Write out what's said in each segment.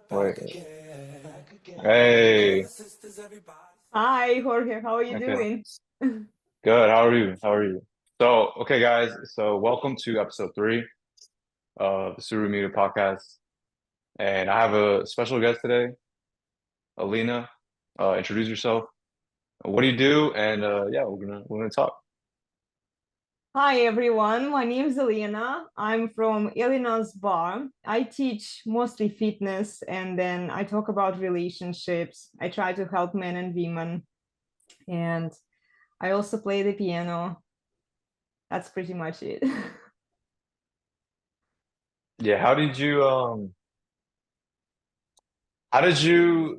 Wait. Hey. Hi, Jorge. How are you Okay. doing? Good. How are you? How are you? So, okay, guys. So, welcome to episode three of the Suru Media podcast. And I have a special guest today, Elena. Introduce yourself. What do you do? And yeah, we're gonna talk. Hi, everyone. My name is Elena. I'm from ElenasBarre. I teach mostly fitness and then I talk about relationships. I try to help men and women. And I also play the piano. That's pretty much it. Yeah. How did you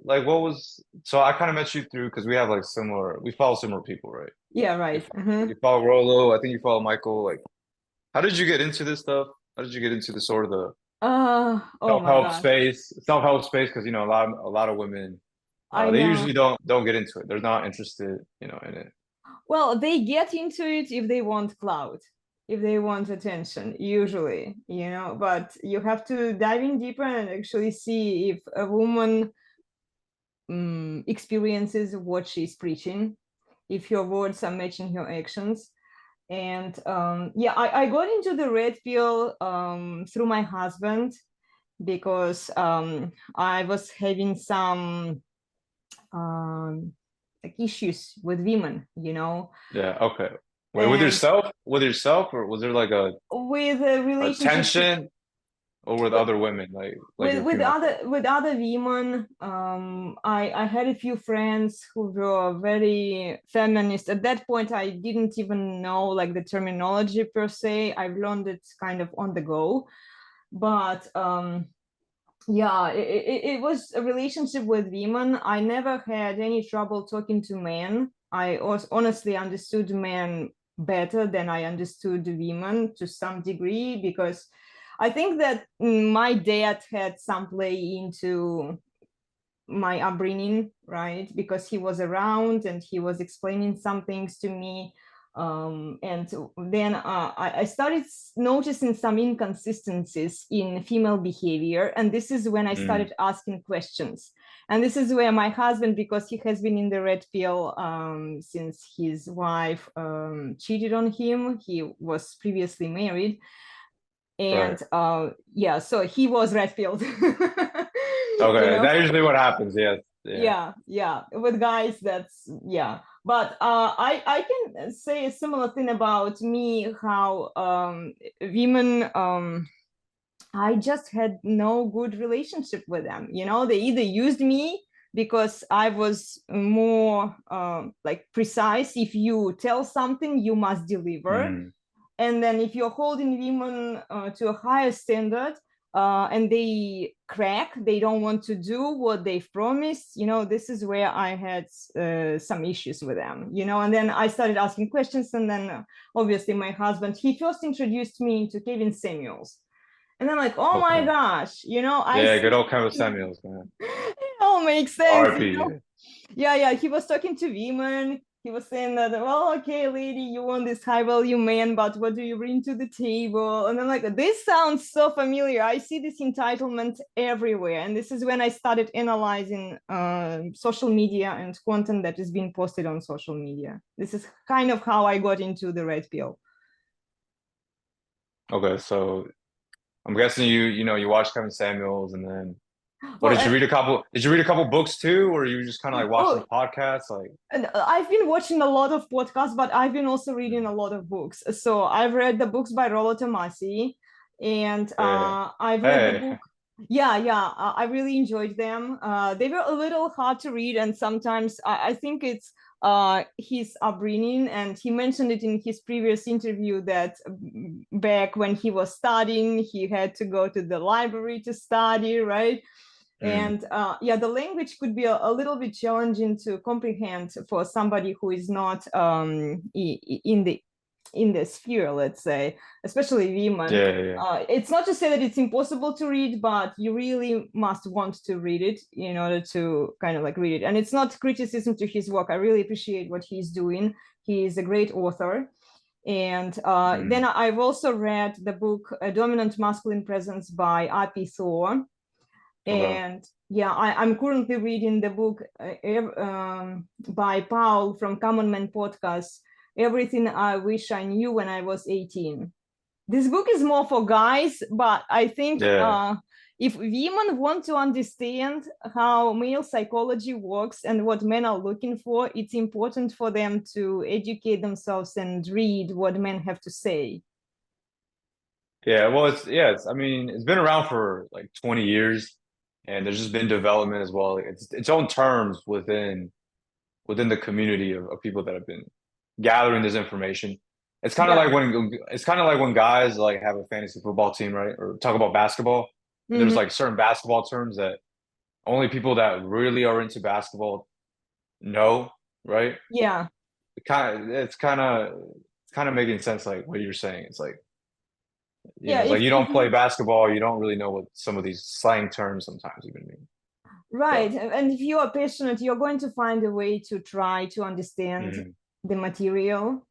like? What was so? I kind of met you through because we have like similar. We follow similar people, right? Yeah, You right. you follow Rolo. I think you follow Michael. Like, how did you get into this stuff? How did you get into the sort of the Oh my self-help gosh. space, self-help space, because a lot of women, I they know. usually don't get into it. They're not interested, in it. Well, they get into it if they want clout, if they want attention, usually, but you have to dive in deeper and actually see if a woman experiences what she's preaching, if her words are matching her actions. And yeah, I got into the red pill through my husband because I was having some um, like issues with women. Yeah. Okay. Wait, with And yourself, or was there like with a relationships tension, or with other women, like your with female other friends? with other women. I had a few friends who were very feminist. At that point I didn't even know like the terminology per se. I've learned it kind of on the go, but yeah, it was a relationship with women. I never had any trouble talking to men. I was honestly understood men better than I understood women to some degree, because I think that my dad had some play into my upbringing, right? Because he was around and he was explaining some things to me. And then I started noticing some inconsistencies in female behavior. And this is when I Mm, started asking questions. And this is where my husband, because he has been in the red pill since his wife cheated on him, he was previously married. And right. yeah, so he was red pilled. you Okay. know That usually what happens. Yes. Yeah. yeah, with guys, that's yeah. But I can say a similar thing about me, how women, I just had no good relationship with them. They either used me because I was more like precise. If you tell something, you must deliver. Mm, And then if you're holding women to a higher standard, and they crack, they don't want to do what they've promised, this is where I had some issues with them. And then I started asking questions. And then obviously my husband, he first introduced me to Kevin Samuels. And I'm like, oh my okay. gosh, I Yeah. see. Good old Kevin Samuels, man. It all makes sense. RP. Yeah, he was talking to women. He was saying that, well, okay, lady, you want this high value man, but what do you bring to the table? And I'm like, this sounds so familiar. I see this entitlement everywhere. And this is when I started analyzing social media and content that is being posted on social media. This is kind of how I got into the red pill. Okay. So I'm guessing you watched Kevin Samuels, and then what Well, did you read a couple? Did you read a couple books too, or you just kind of like watching oh, the podcast? Like, and I've been watching a lot of podcasts, but I've been also reading a lot of books. So I've read the books by Rollo Tomasi, and yeah, I've read the hey, book. Yeah, I really enjoyed them. They were a little hard to read, and sometimes I think it's his upbringing. And he mentioned it in his previous interview that back when he was studying, he had to go to the library to study, right? mm, And yeah, the language could be a little bit challenging to comprehend for somebody who is not in the sphere, let's say, especially women. yeah. It's not to say that it's impossible to read, but you really must want to read it in order to kind of like read it. And it's not criticism to his work. I really appreciate what he's doing. He is a great author. And then Mm, I've also read the book A Dominant Masculine Presence by R.P. Thor. Okay. And yeah, I'm currently reading the book by Paul from Common Man podcast, Everything I Wish I Knew When I Was 18. This book is more for guys, but I think Yeah. if women want to understand how male psychology works and what men are looking for, it's important for them to educate themselves and read what men have to say. Yeah. Well, I mean, it's been around for like 20 years, and there's just been development as well. It's its own terms within the community of people that have been gathering this information. Yeah. It's kind of like when guys like have a fantasy football team, right? Or talk about basketball. And there's Mm-hmm. like certain basketball terms that only people that really are into basketball know, right? Yeah. It's kind of making sense like what you're saying. It's like, Yeah. it's like you If don't play you basketball, you don't really know what some of these slang terms sometimes even mean. right, But and if you are passionate, you're going to find a way to try to understand mm, the material.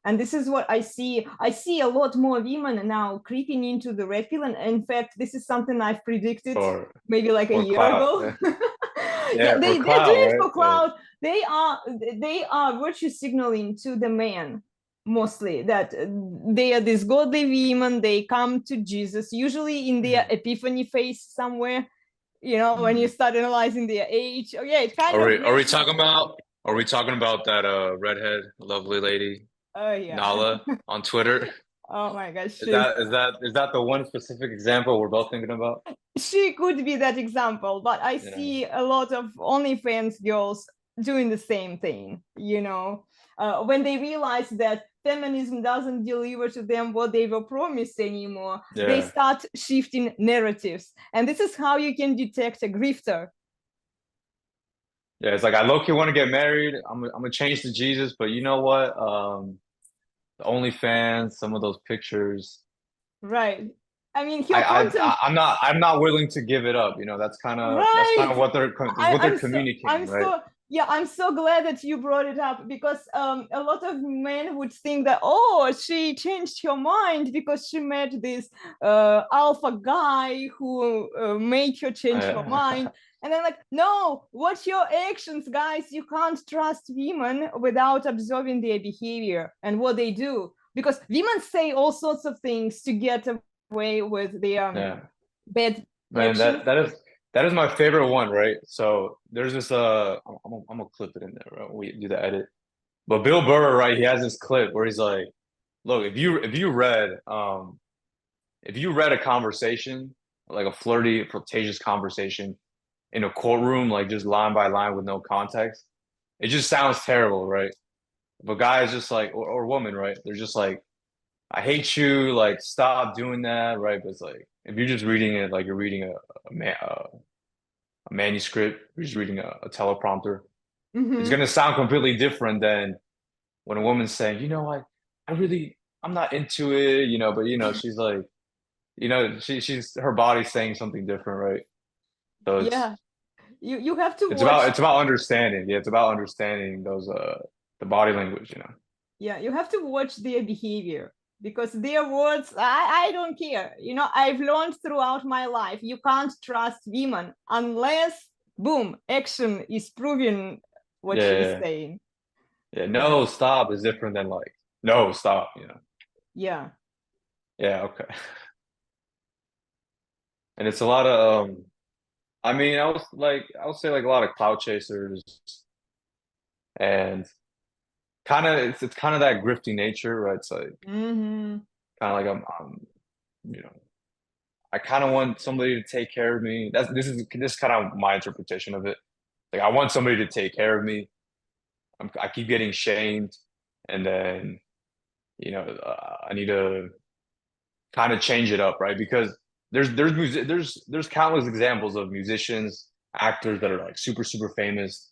And this is what I see. I see a lot more women now creeping into the red pill. And in fact, this is something I've predicted for maybe like a for year clout. ago. Yeah, Yeah, for they're doing clout, it right? for Yeah. cloud. They are virtue signaling to the man mostly that they are these godly women. They come to Jesus, usually in their Mhm. epiphany phase somewhere. When you Mhm. start analyzing their age. Oh yeah, it kind of Are we makes sense. talking about that redhead lovely lady Oh yeah. Nala on Twitter? Oh my gosh, Is that the one specific example we're both thinking about? she could be that example, but I Yeah. see a lot of OnlyFans girls doing the same thing, when they realize that feminism doesn't deliver to them what they were promised anymore, they Yeah. start shifting narratives. And this is how you can detect a grifter. Yeah, it's like I low-key want to get married. I'm gonna change to Jesus, but you know what? The OnlyFans, some of those pictures, Right. I mean, her content. I'm not willing to give it up. That's kind Right. of what they're I'm so communicating, I'm right? so yeah, I'm so glad that you brought it up, because a lot of men would think that, oh, she changed her mind because she met this alpha guy who made her change her mind. And then, like, no, what's your actions, guys? You can't trust women without observing their behavior and what they do, because women say all sorts of things to get away with their Yeah. bad Man, actions. that is my favorite one, right? So there's this I'm gonna clip it in there, right? We do the edit. But Bill Burr, right? He has this clip where he's like, "Look, if you read a conversation, like a flirtatious conversation in a courtroom, like just line by line with no context, it just sounds terrible, right? But guys just like or woman, right? They're just like, I hate you, like stop doing that, right? But it's like if you're just reading it like you're reading a manuscript, you're just reading a teleprompter, it's Mm-hmm. gonna sound completely different than when a woman's saying, I'm not into it, but she's like, she's her body's saying something different, right? So Yeah, you have to watch. it's about understanding. Yeah, it's about understanding those the body language. Yeah, you have to watch their behavior, because their words, I don't care. I've learned throughout my life, you can't trust women unless, boom, action is proving what she's Yeah, saying. yeah. Yeah. No, stop is different than like no, stop. Yeah. Yeah, okay. And it's a lot of I mean, I would say like a lot of cloud chasers and it's kind of that grifty nature, right? It's like Mm-hmm. kind of like you know, I kind of want somebody to take care of me. This is kind of my interpretation of it. Like I want somebody to take care of me. I keep getting shamed, and then I need to kind of change it up, right? Because there's countless examples of musicians, actors that are like super famous,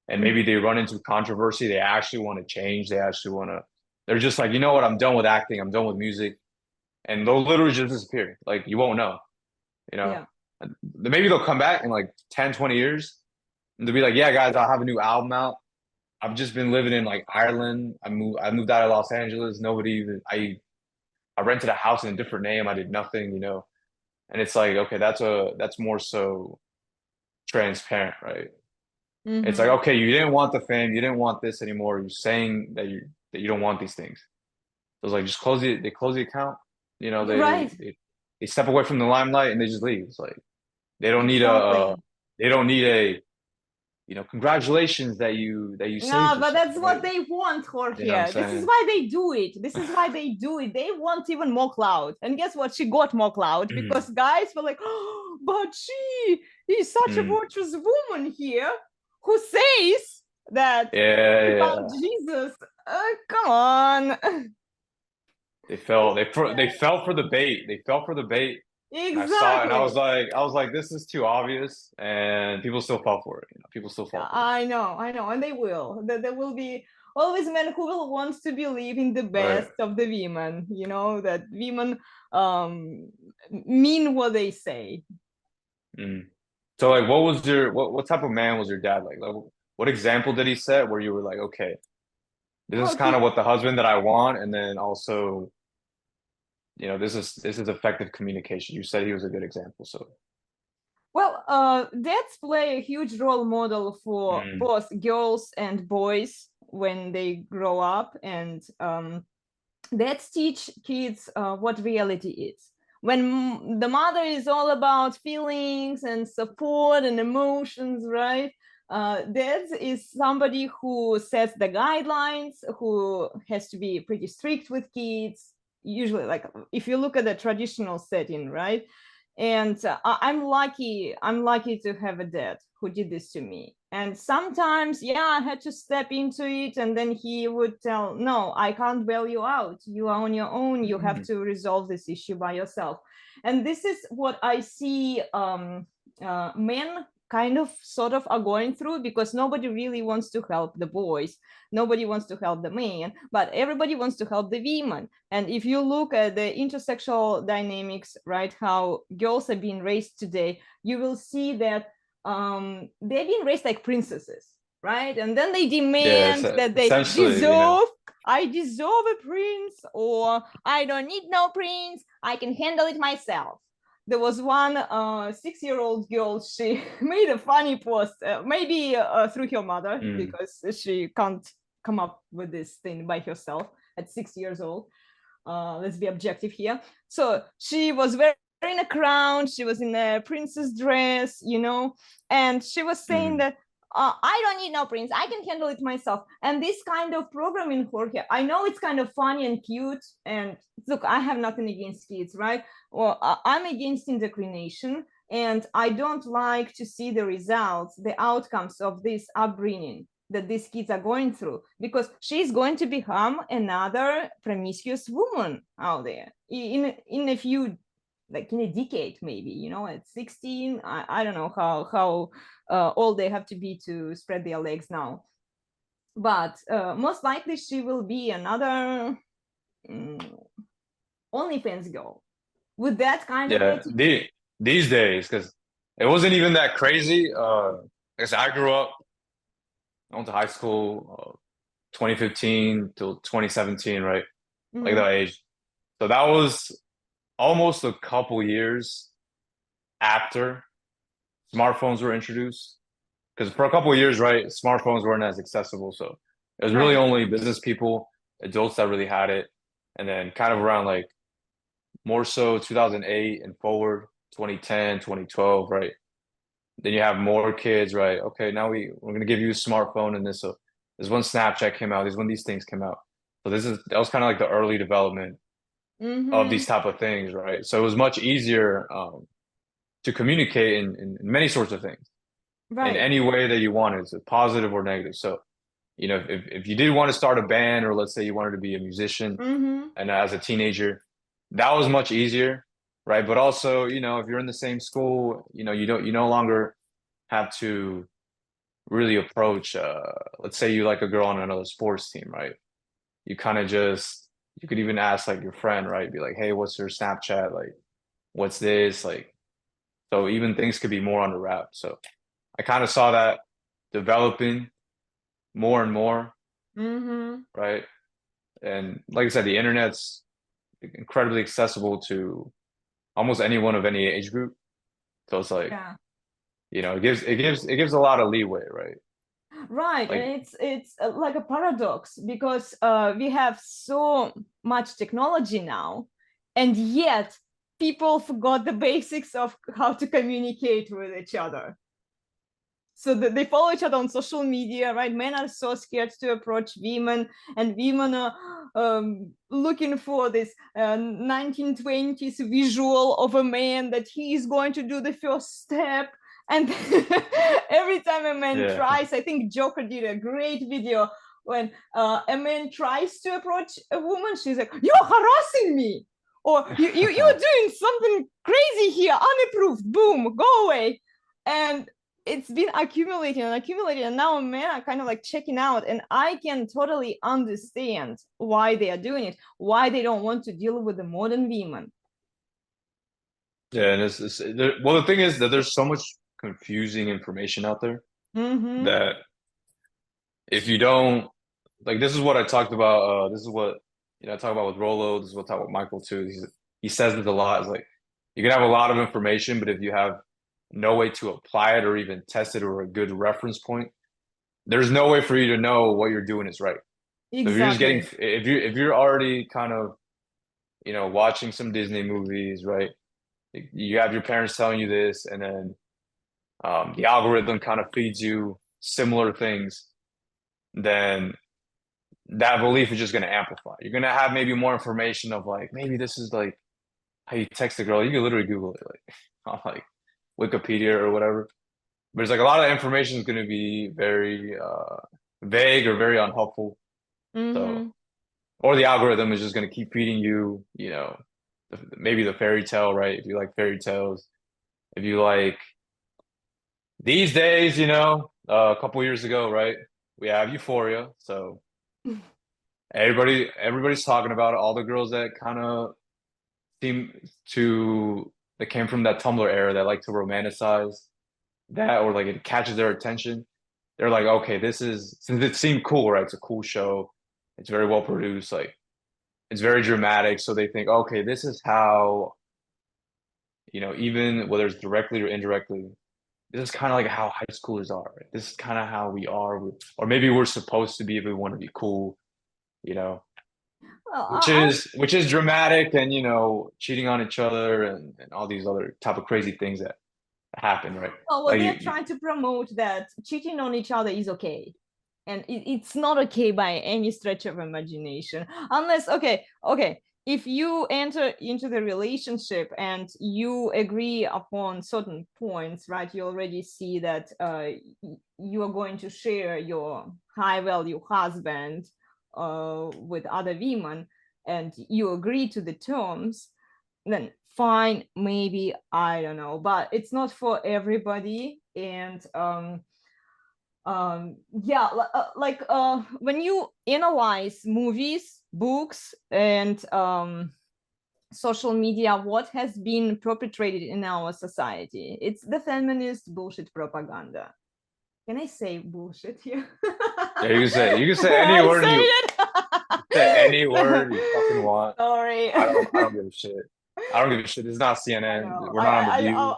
and Mm-hmm. maybe they run into controversy. They actually want to change. They actually want to. They're just like, you know what? I'm done with acting. I'm done with music, and they'll literally just disappear. Like you won't know. You know, Yeah. maybe they'll come back in like 10, 20 years, and they'll be like, yeah, guys, I'll have a new album out. I've just been living in like Ireland. I moved out of Los Angeles. Nobody even I rented a house in a different name. I did nothing. And it's like, okay, that's more so transparent, right? It's like, Mm-hmm. okay, you didn't want the fame, you didn't want this anymore. You're saying that you don't want these things. So it's like just they close the account, you know, Right. they step away from the limelight and they just leave. It's like they don't need Exactly. they don't need a, congratulations that you Yeah, saved but yourself, that's what right? they want, You know what I'm Jorge. This is saying? why they do it. This is why they do it. They want even more clout. And guess what? She got more clout Mm, because guys were like, oh, but she is such a mm. virtuous woman here who says that Yeah, she found yeah. Jesus. Come on. They fell for the bait. They fell for the bait. And I saw it and Exactly. I was like, this is too obvious. And people still fall for it. People still fall for it. I know, and they will. There will be always men who will want to believe in the Right. best of the women. You know that women mean what they say. Mm. So like what type of man was your dad like? Like what example did he set where you were like, okay, this is Well, kind of what the husband that I want, and then also, this is effective communication. You said he was a good example, so dads play a huge role model for mm, both girls and boys when they grow up, and dads teach kids what reality is. When the mother is all about feelings and support and emotions, right? Dad is somebody who sets the guidelines, who has to be pretty strict with kids. Usually, like if you look at the traditional setting, right? And I'm lucky to have a dad who did this to me. And sometimes, yeah, I had to step into it, and then he would tell, no, I can't bail you out, you are on your own, you have mm, to resolve this issue by yourself. And this is what I see men kind of sort of are going through, because nobody really wants to help the boys, nobody wants to help the men, but everybody wants to help the women. And if you look at the intersexual dynamics, right, how girls are being raised today, you will see that they're being raised like princesses, right? And then they yeah, demand that they essentially, deserve, I deserve a prince, or I don't need no prince, I can handle it myself. There was one 6-year-old girl, she made a funny post, maybe through her mother, mm, because she can't come up with this thing by herself at 6 years old. Let's be objective here. So she was wearing a crown, she was in a princess dress, and she was saying mm, that I don't need no prince, I can handle it myself. And this kind of programming for her, I know it's kind of funny and cute. And look, I have nothing against kids, right? Well, I'm against indoctrination, and I don't like to see the results, the outcomes of this upbringing that these kids are going through, because she's going to become another promiscuous woman out there in a few, like in a decade, maybe, at 16. I don't know how old they have to be to spread their legs now, but most likely she will be another um, OnlyFans girl with that kind of yeah. attitude. These days, because it wasn't even that crazy. Because I grew up, I went to high school, 2015 till 2017, right? Like Mm-hmm. that age. So that was almost a couple years after smartphones were introduced. Because for a couple of years, right, smartphones weren't as accessible. So it was really Right. only business people, adults that really had it. And then kind of around like more so 2008 and forward, 2010, 2012, right? Then you have more kids, right? Okay, now we're gonna give you a smartphone and this. So this when Snapchat came out, this when these things came out. So that was kind of like the early development of Mm-hmm. these type of things, right? So it was much easier to communicate in many sorts of things in Right. any way that you wanted, so positive or negative. So, if you did want to start a band, or let's say you wanted to be a musician, Mm-hmm. and as a teenager, that was much easier, right? But also, if you're in the same school, you no longer have to really approach, let's say you like a girl on another sports team, right? You kind of just you could even ask like your friend, right? Be like, hey, what's your Snapchat? Like, what's this? Like, so even things could be more under wrap. So I kind of saw that developing more and more, Mm-hmm. right? And like I said, the internet's incredibly accessible to almost anyone of any age group. So it's like, Yeah. it gives a lot of leeway, right? Right, Like, and it's like a paradox because we have so much technology now, and yet people forgot the basics of how to communicate with each other. So that they follow each other on social media, right? Men are so scared to approach women, and women are looking for this 1920s visual of a man that he is going to do the first step. And every time a man yeah, tries, I think Joker did a great video when a man tries to approach a woman, she's like, "You're harassing me," or you're doing something crazy here, unapproved. Boom, go away. And it's been accumulating and accumulating, and now men are kind of like checking out, and I can totally understand why they are doing it, why they don't want to deal with the modern women. yeah. And well, the thing is that there's so much confusing information out there Mm-hmm. that if you don't like, this is what I talked about. This is what I talk about with Rolo. This is what I talk about with Michael too. He says it a lot. It's like you can have a lot of information, but if you have no way to apply it or even test it or a good reference point, there's no way for you to know what you're doing is right. So if you're just getting Exactly. if you're already kind of watching some Disney movies, right? You have your parents telling you this, and then the algorithm kind of feeds you similar things, then that belief is just going to amplify. You're going to have maybe more information of like, maybe this is like how you text a girl. You can literally Google it like on like Wikipedia or whatever. But it's like a lot of information is going to be very vague or very unhelpful. So, Mm-hmm. or the algorithm is just going to keep feeding you, maybe the fairy tale, right? If you like fairy tales, if you like these days, a couple years ago, right? We have Euphoria, so everybody's talking about it. All the girls that kind of seem that came from that Tumblr era that like to romanticize that, or like it catches their attention. They're like, okay, since it seemed cool, right? It's a cool show. It's very well produced, like it's very dramatic. So they think, okay, this is how, even whether it's directly or indirectly, this is kind of like how high schoolers are, right? This is kind of how we are, or maybe we're supposed to be if we want to be cool, you know, Well, which is dramatic and cheating on each other and all these other type of crazy things that happen, right? well, Like they're trying to promote that cheating on each other is okay, and it's not okay by any stretch of imagination, unless okay, if you enter into the relationship and you agree upon certain points, right? You already see that you are going to share your high value husband with other women, and you agree to the terms, then fine, maybe, I don't know, but it's not for everybody. And yeah, like when you analyze movies, books, and social media, what has been perpetrated in our society, it's the feminist bullshit propaganda. Can I say bullshit here? yeah, you can say any I word you say any say word you fucking want. Sorry. I don't give a shit. I don't give a shit. It's not I CNN. know. We're not on the View.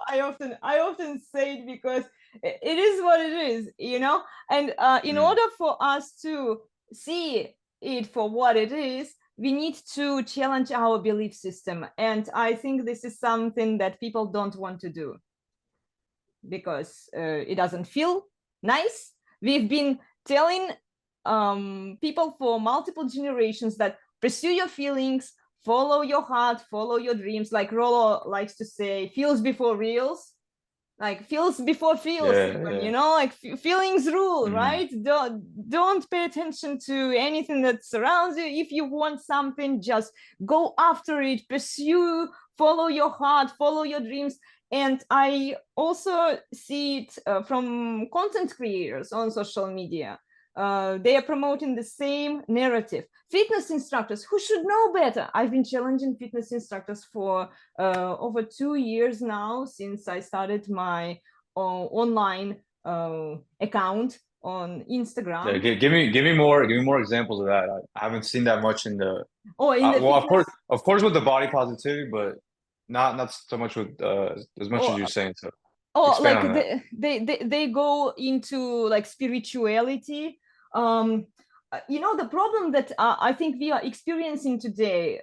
I often say it because it is what it is, you know. And in Mm. order for us to see it for what it is, we need to challenge our belief system. And I think this is something that people don't want to do because it doesn't feel nice. We've been telling people for multiple generations that pursue your feelings, follow your heart, follow your dreams. Like Rollo likes to say, feels before reels. Like feels before feels, Yeah, even, yeah. like feelings rule, Mm. right? Don't pay attention to anything that surrounds you. If you want something, just go after it, pursue, follow your heart, follow your dreams. And I also see it from content creators on social media. They are promoting the same narrative. Fitness instructors who should know better. I've been challenging fitness instructors for over 2 years now, since I started my online account on Yeah, Instagram. give me more examples of that. I haven't seen that much in the Oh, in the well, of course, fitness. of course, with the body positivity, but not so much with as much as Or you're saying. So expand like on that. they go into like spirituality. The problem that I think we are experiencing today,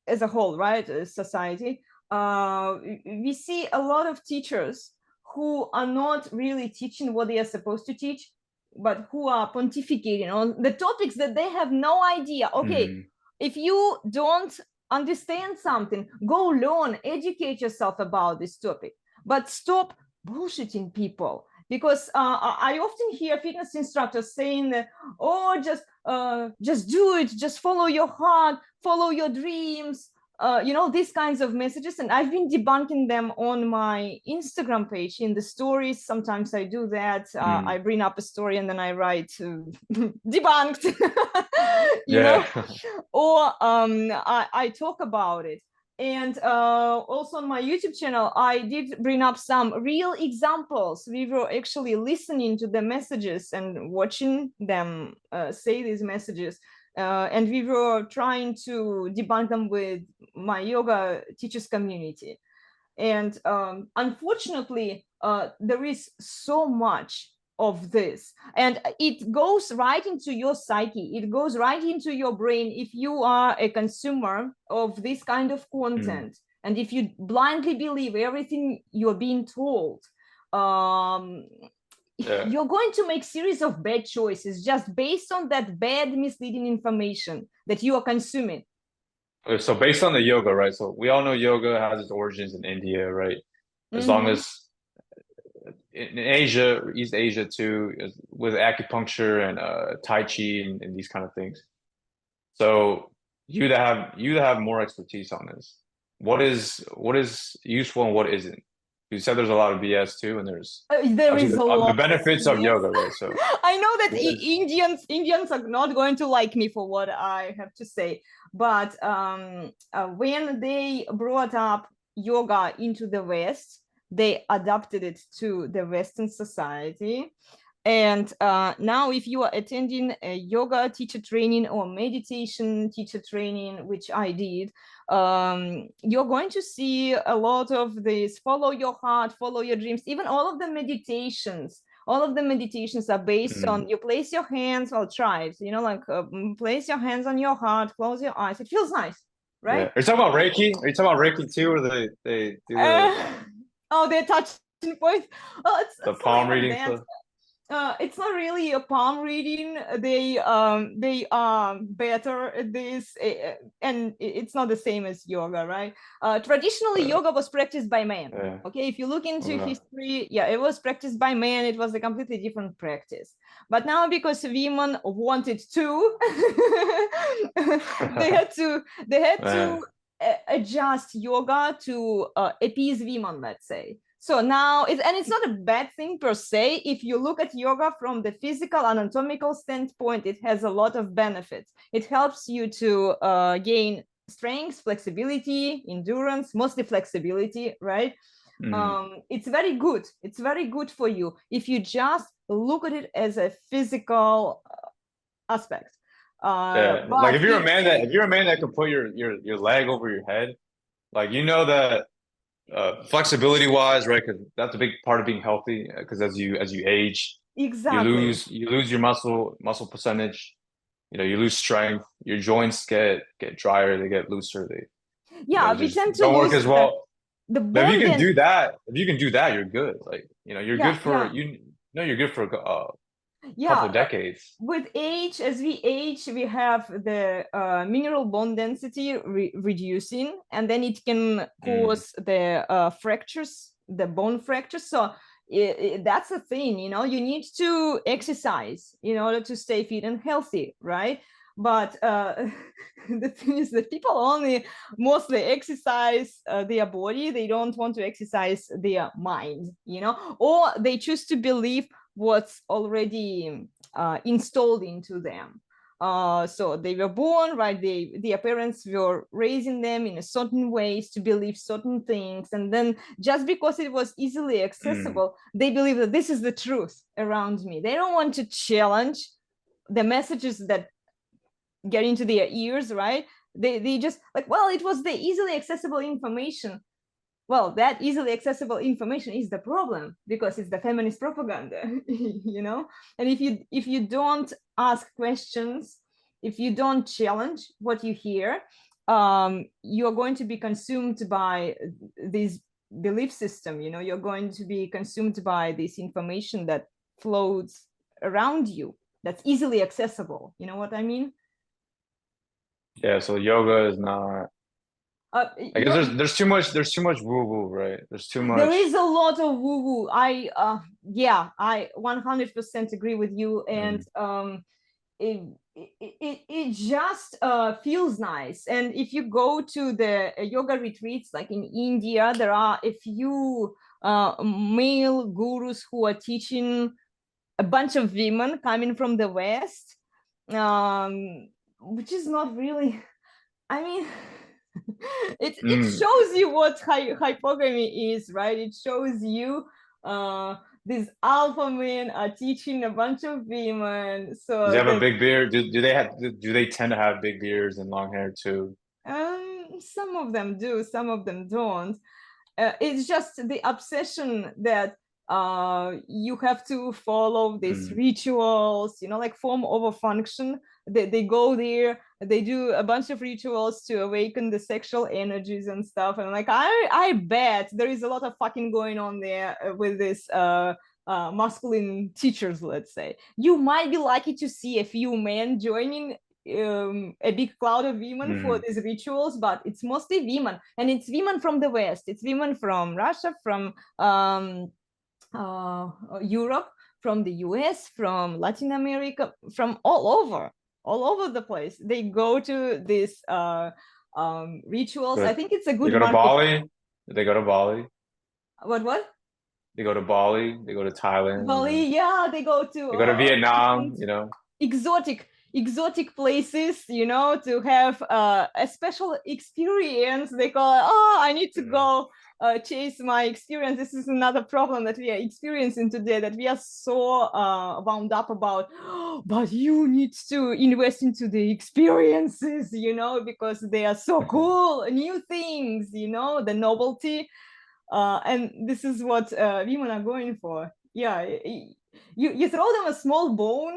as a whole, right, as society, we see a lot of teachers who are not really teaching what they are supposed to teach, but who are pontificating on the topics that they have no idea. Okay, Mm, if you don't understand something, go learn, educate yourself about this topic, but stop bullshitting people. Because I often hear fitness instructors saying that, oh, just do it, just follow your heart, follow your dreams, these kinds of messages. And I've been debunking them on my Instagram page in the stories. Sometimes I do that. I mm. bring up a story and then I write debunked, you Yeah. know, or I talk about it. And also on my YouTube channel, I did bring up some real examples. We were actually listening to the messages and watching them say these messages. And we were trying to debunk them with my yoga teachers community. And unfortunately, there is so much of this, and it goes right into your psyche, it goes right into your brain if you are a consumer of this kind of Mm. content, and if you blindly believe everything you're being told. um, Yeah. you're going to make series of bad choices just based on that bad misleading information that you are consuming. Okay, so based on the yoga, right? So we all know yoga has its origins in India, right? As long Mm-hmm. as in Asia, East Asia too, with acupuncture and Tai Chi and these kind of things. So you that have more expertise on this. What is useful and what isn't? You said there's a lot of BS too, and there's There obviously is a the lot of benefits of yes. yoga, right? So I know that what is Indians are not going to like me for what I have to say, but when they brought up yoga into the West, they adapted it to the Western society. And now, if you are attending a yoga teacher training or meditation teacher training, which I did, you're going to see a lot of this follow your heart, follow your dreams. Even all of the meditations, are based mm, on you place your hands, well, try it, like place your hands on your heart, close your eyes. It feels nice, yeah. right? Are you talking about Reiki? Are you talking about Reiki too, where they do Uh, oh, they're touching points. Oh, the it's not palm even reading that. stuff? It's not really a palm reading. They are better at this, and it's not the same as yoga, right? Traditionally, Uh, yoga was practiced by men. yeah. Okay, if you look into Okay. history, yeah, it was practiced by men. It was a completely different practice. But now, because women wanted to, they had to Man. adjust yoga to appease women, let's say. So now, it's not a bad thing per se. If you look at yoga from the physical anatomical standpoint, it has a lot of benefits. It helps you to gain strength, flexibility, endurance, mostly flexibility, right? Mm. It's very good. It's very good for you if you just look at it as a physical aspect. Yeah. Like But if if you're a man that can put your leg over your head, like you know that flexibility wise, right? Because that's a big part of being healthy. Because as you age, exactly, you lose your muscle percentage. You know, you lose strength. Your joints get drier. They get looser. They yeah, we just tend to don't work lose as well. the But if you bone can then. do that, you're good. Like you're Yeah, good for yeah, you're good for a yeah. couple decades. With age, as we age, we have the mineral bone density reducing, and then it can Mm, cause the fractures, the bone fractures. So that's the thing, you need to exercise in order to stay fit and healthy, right? But the thing is that people only mostly exercise their body. They don't want to exercise their mind, or they choose to believe what's already installed into them. So they were born, right? Their parents were raising them in a certain ways to believe certain things. And then just because it was easily mm, accessible, they believe that this is the truth around me. They don't want to challenge the messages that get into their ears, right? They just like, well, it was the easily accessible information. Well, that easily accessible information is the problem because it's the feminist propaganda, you know. And if you don't ask questions, if you don't challenge what you hear, you're going to be consumed by this belief system. You know, you're going to be consumed by this information that floats around you, that's easily accessible. You know what I mean? Yeah, so yoga is not. I guess You're, there's too much woo woo, right? There's too there much. is a lot of woo woo. Yeah, I 100% agree with you. And Mm, it, it just feels nice. And if you go to the yoga retreats like in India, there are a few male gurus who are teaching a bunch of women coming from the West, which is not really, I mean, it mm. shows you what hypogamy is, right? It shows you these alpha men are teaching a bunch of women. Does he So have a the big beard? Do they have do they tend to have big beards and long hair too? some of them do, some of them don't. It's just the obsession that you have to follow these Mm. rituals, you know, like form over function. They go there, they do a bunch of rituals to awaken the sexual energies and stuff. And like, I bet there is a lot of fucking going on there with this masculine teachers, let's say. You might be lucky to see a few men joining a big cloud of women for Mm. these rituals, but it's mostly women, and it's women from the West. It's women from Russia, from Europe, from the US, from Latin America, from all over the place. They go to these rituals. I But think it's a they good go to market. Bali. They go to Bali. What? They go to Bali. They go to Thailand. You know. Bali? Yeah, they go to They go to Vietnam. different You know. exotic places, you know, to have a special experience. They call it, oh, I need to Mm. go chase my experience. This is another problem that we are experiencing today, that we are so wound up about, oh, but you need to invest into the experiences, you know, because they are so cool, new things, you know, the novelty. And this is what women are going for. Yeah, you throw them a small bone,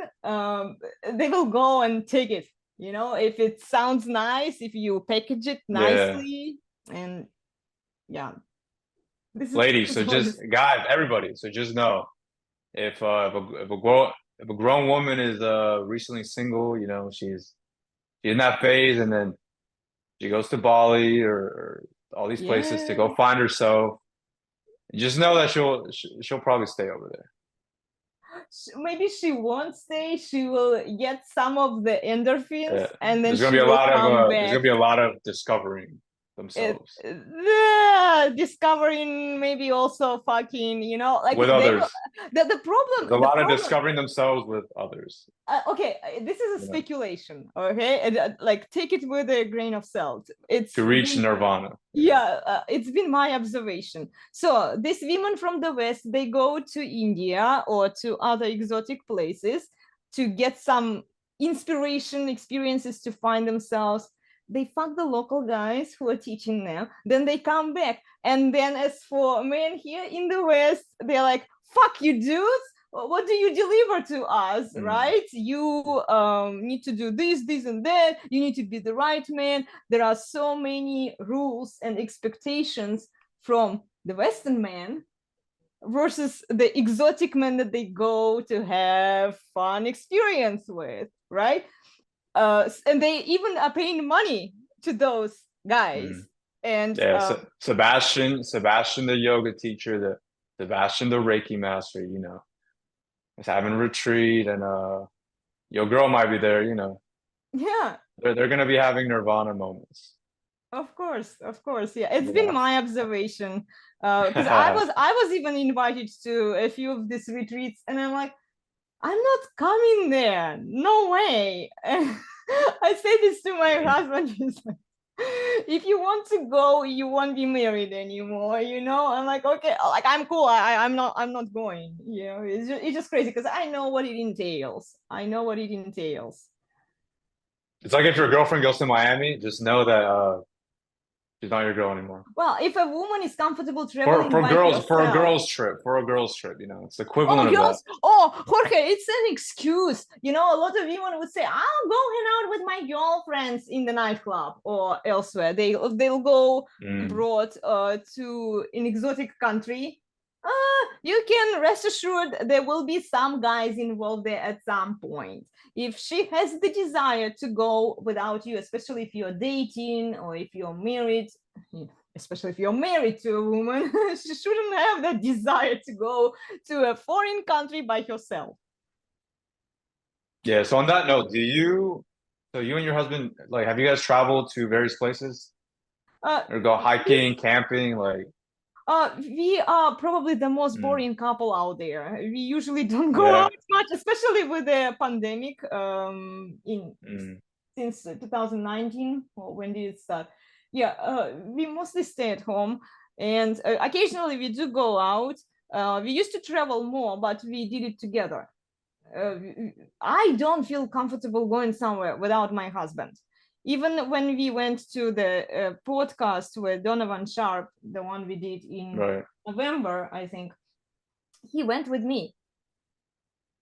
they will go and take it. You know, if it sounds nice, if you package it Yeah, nicely, and yeah, this ladies. is So what just is. guys, everybody. So just know if a grown woman is recently single, you know, she's in that phase, and then she goes to Bali or all these places to Yeah, go find herself. Just know that she'll probably stay over there. maybe she won't stay. She will get some of the endorphins, Yeah. and then There's gonna she be a will lot of come there's gonna back. be a lot of discovering themselves Discovering, maybe also fucking, you know, like with they will. others. The There's a problem, the lot of problem discovering themselves with others. okay, this is a You know, speculation, okay, and, like take it with a grain of salt. It's to reach been, nirvana. Yeah. yeah, it's been my observation. So these women from the West, they go to India or to other exotic places to get some inspiration, experiences, to find themselves. They fuck the local guys who are teaching them, then they come back, and then as for men here in the West, they're like, fuck you dudes, what do you deliver to us, Mm. right? You need to do this and that, you need to be the right man. There are so many rules and expectations from the Western man versus the exotic men that they go to have fun experience with, right? And they even are paying money to those guys. Mm. And Yeah. So Sebastian, the yoga teacher, the Sebastian, the Reiki master, you know, is having a retreat, and your girl might be there. You know, yeah, they're gonna be having nirvana moments. of course, yeah. It's been Yeah. my observation, because I was even invited to a few of these retreats, and I'm like, I'm not coming there. No way. I say this to my husband. He's like, if you want to go, you won't be married anymore. You know, I'm like, okay, like I'm cool. I'm not going. You know, it's just crazy because I know what it entails. I know what it entails. It's like if your girlfriend goes to Miami, just know that she's not your girl anymore. Well, if a woman is comfortable For traveling for by girls for a herself. girls trip for a girls trip, it's the Oh, equivalent of that. girls. Oh, Jorge, it's an excuse. A lot of women would say, I'll go hang out with my girlfriends in the nightclub or elsewhere. They'll go Mm, abroad to an exotic country. You can rest assured there will be some guys involved there at some point. If she has the desire to go without you, especially if you're dating or if you're married, especially if you're married to a woman, she shouldn't have that desire to go to a foreign country by herself. yeah. So on that note, so you and your husband, like, have you guys traveled to various places Uh, or go we, hiking, camping? Like, we are probably the most mm, boring couple out there. We usually don't go yeah. out much, especially with the pandemic. In Mm, since 2019, or when did it start? Yeah, we mostly stay at home, and occasionally we do go out. We used to travel more, but we did it together. uh, I don't feel comfortable going somewhere without my husband. Even when we went to the podcast with Donovan Sharp, the one we did in right. November, I think, he went with me,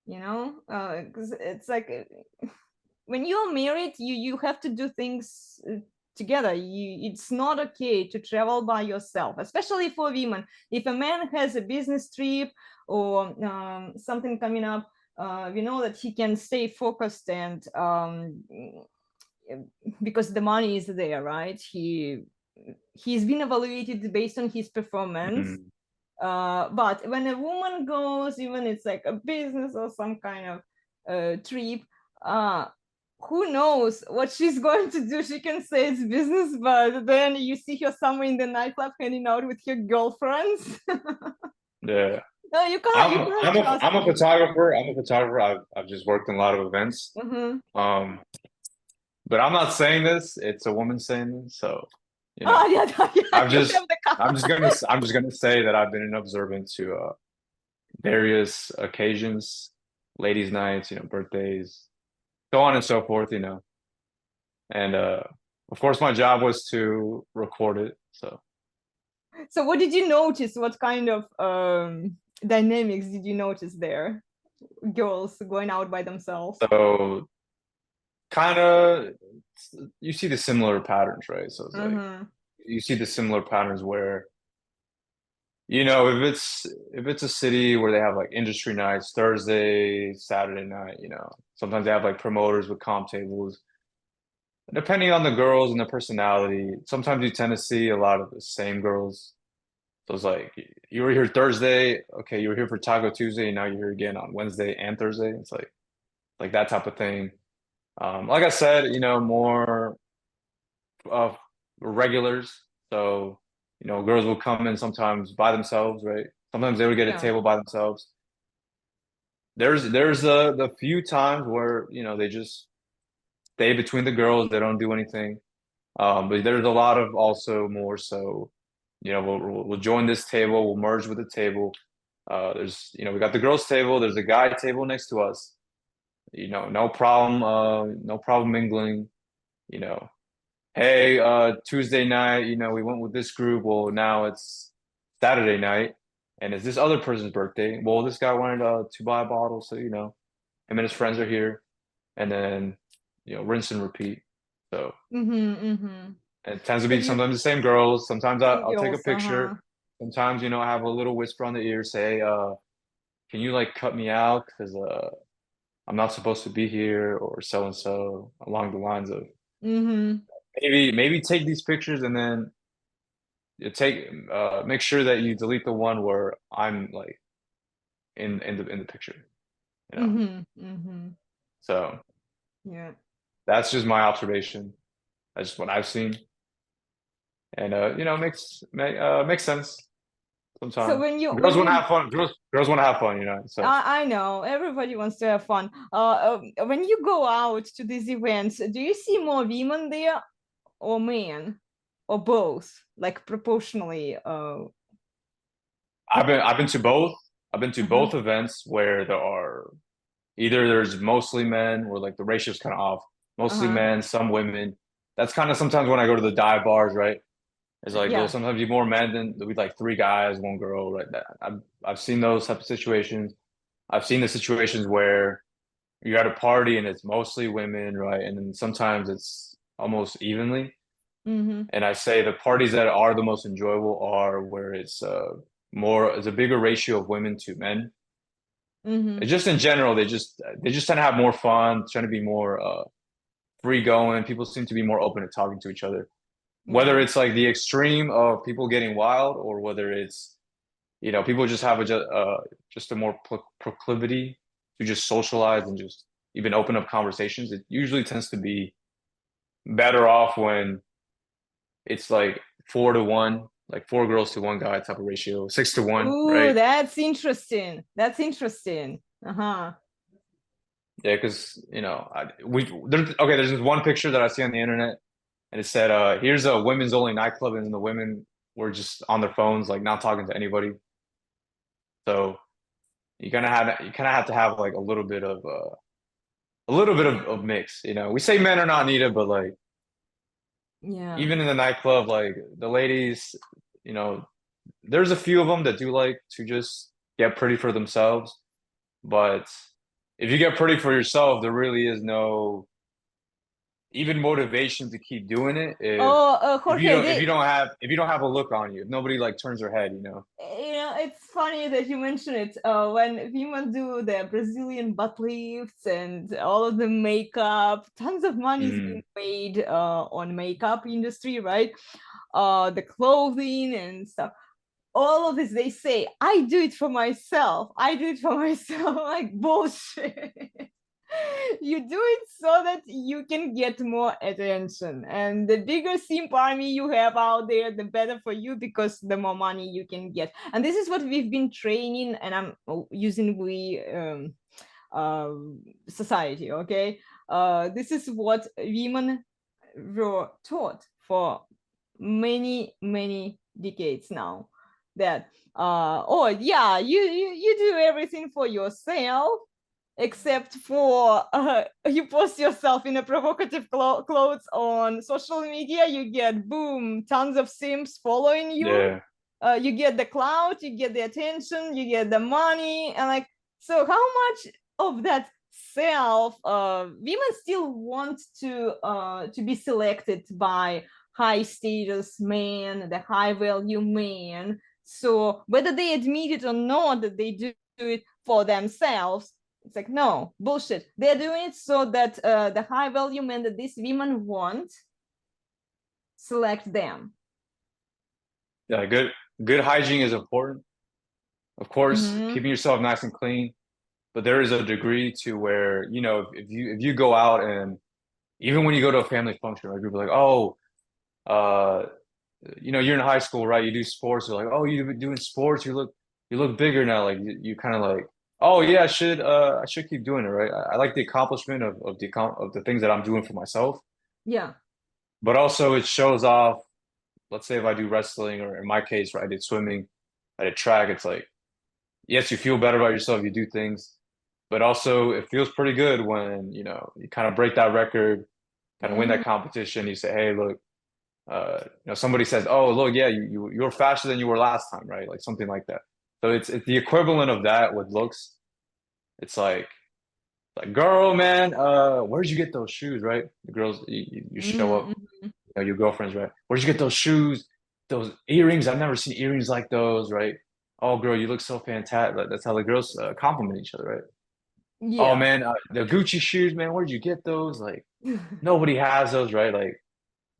because it's like when you're married, you have to do things together. It's not okay to travel by yourself, especially for women. If a man has a business trip or something coming up, we know that he can stay focused and because the money is there, right? He's been evaluated based on his performance. Mm, But when a woman goes, even it's like a business or some kind of trip, uh, who knows what she's going to do? She can say it's business, but then you see her somewhere in the nightclub hanging out with her girlfriends. yeah. No, you I'm can't I'm a trust I'm a her. photographer. I'm a photographer. I've just worked in a lot of events. Mm-hmm. Um, but I'm not saying this. It's a woman saying this. So, you know, Oh yeah, yeah, I've you have just the I'm car. just gonna I'm just gonna say that I've been an observant to various occasions, ladies' nights, birthdays, so on and so forth, And of course my job was to record it. So So what did you notice? What kind of dynamics did you notice there? Girls going out by themselves. so kind of you see the similar patterns, right? So it's like Mm-hmm. you see the similar patterns where if it's a city where they have like industry nights, Thursday, Saturday night, sometimes they have like promoters with comp tables. Depending on the girls and the personality, sometimes you tend to see a lot of the same girls. So it's like you were here Thursday, okay, you were here for Taco Tuesday, and now you're here again on Wednesday and Thursday. It's like that type of thing. Like I said, more of regulars. So, girls will come in sometimes by themselves, right? Sometimes they would get a Yeah. table by themselves. There's the few times where, they just stay between the girls, they don't do anything. But there's a lot of also more so, we'll join this table, we'll merge with the table. We got the girls' table, there's a guy table next to us. No problem mingling, you know. Hey, Tuesday night, we went with this group. Well, now it's Saturday night, and it's this other person's birthday. Well, this guy wanted to buy a bottle, so him and his friends are here, and then rinse and repeat. So Mm-hmm, mm-hmm. it tends to So be you sometimes the same girls. Sometimes same I'll take a girls, uh-huh. picture. Sometimes I have a little whisper on the ear, say, can you like cut me out because I'm not supposed to be here, or so and so, along the lines of Mm-hmm. maybe take these pictures and then you make sure that you delete the one where I'm like in the picture, you know. Mm-hmm. Mm-hmm. So Yeah. that's just my observation. That's just what I've seen, and makes sense So sometimes. when you Girls when want to you have fun. Girls want to have fun, So I know everybody wants to have fun. When you go out to these events, do you see more women there or men or both, like proportionally? I've been to both. I've been to Uh-huh. both events where there's mostly men, where like the ratio's kind of off. mostly Uh-huh. men, some women. That's kind of sometimes when I go to the dive bars, right? It's like there'll Yeah. sometimes be more men than there'll be like three guys, one girl, right? I've seen those type of situations. I've seen the situations where you're at a party and it's mostly women, right? And then sometimes it's almost evenly. Mm-hmm. And I say the parties that are the most enjoyable are where it's a bigger ratio of women to men. Mm-hmm. It's just in general, they just tend to have more fun, trying to be more free going. People seem to be more open to talking to each other. Whether Yeah. it's like the extreme of people getting wild, or whether it's people just have just a more proclivity to just socialize and just even open up conversations. It usually tends to be better off when it's like 4 to 1, like four girls to one guy type of ratio, 6 to 1, Ooh, right? that's interesting. That's interesting. Uh-huh. Yeah, because there's this one picture that I see on the internet, and it said, "Here's a women's only nightclub," and the women were just on their phones, like not talking to anybody. So you kind of have to have like a little bit of mix. We say men are not needed, but like Yeah. even in the nightclub, like the ladies, you know, there's a few of them that do like to just get pretty for themselves. But if you get pretty for yourself, there really is no even motivation to keep doing it Oh, if you Jorge, don't if you don't have if you don't have a look on you, if nobody like turns their head. it's funny that you mention it. When women do the Brazilian butt lifts and all of the makeup, tons of money is being Mm, made on makeup industry, right? The clothing and stuff. All of this, they say, I do it for myself. I do it for myself. Like bullshit. You do it so that you can get more attention, and the bigger simp army you have out there, the better for you, because the more money you can get. And this is what we've been training, and I'm using we society, okay. This is what women were taught for many decades now, that oh yeah, you do everything for yourself, except for you post yourself in a provocative clothes on social media, you get boom, tons of simps following you. yeah. You get the clout, you get the attention, you get the money, and like, so how much of that self women still want to be selected by high status man, the high value man. So whether they admit it or not that they do it for themselves, it's like, no, bullshit. They're doing it so that the high value men that these women want select them. Yeah, good hygiene is important. Of course, Mm-hmm. keeping yourself nice and clean, but there is a degree to where, if you go out and even when you go to a family function, like people are like, oh, uh, you're in high school, right? You do sports. You're like, oh, you've been doing sports. You look bigger now. Like you kind of like, oh yeah, I should keep doing it, right? I like the accomplishment of the things that I'm doing for myself, Yeah. but also it shows off. Let's say if I do wrestling, or in my case, right, I did swimming, I did track. It's like, yes, you feel better about yourself. You do things, but also it feels pretty good when you kind of break that record, kind of win Mm-hmm. that competition. You say, hey, look. Somebody says, "Oh, look, yeah, you're faster than you were last time, right?" Like something like that. So it's the equivalent of that with looks. It's like, girl, man, where'd you get those shoes, right? The girls, you show up, Mm-hmm. your girlfriends, right? Where'd you get those shoes, those earrings? I've never seen earrings like those, right? Oh, girl, you look so fantastic. Like, that's how the girls compliment each other, right? Oh Yeah. man, the Gucci shoes, man, where'd you get those? Like nobody has those, right? Like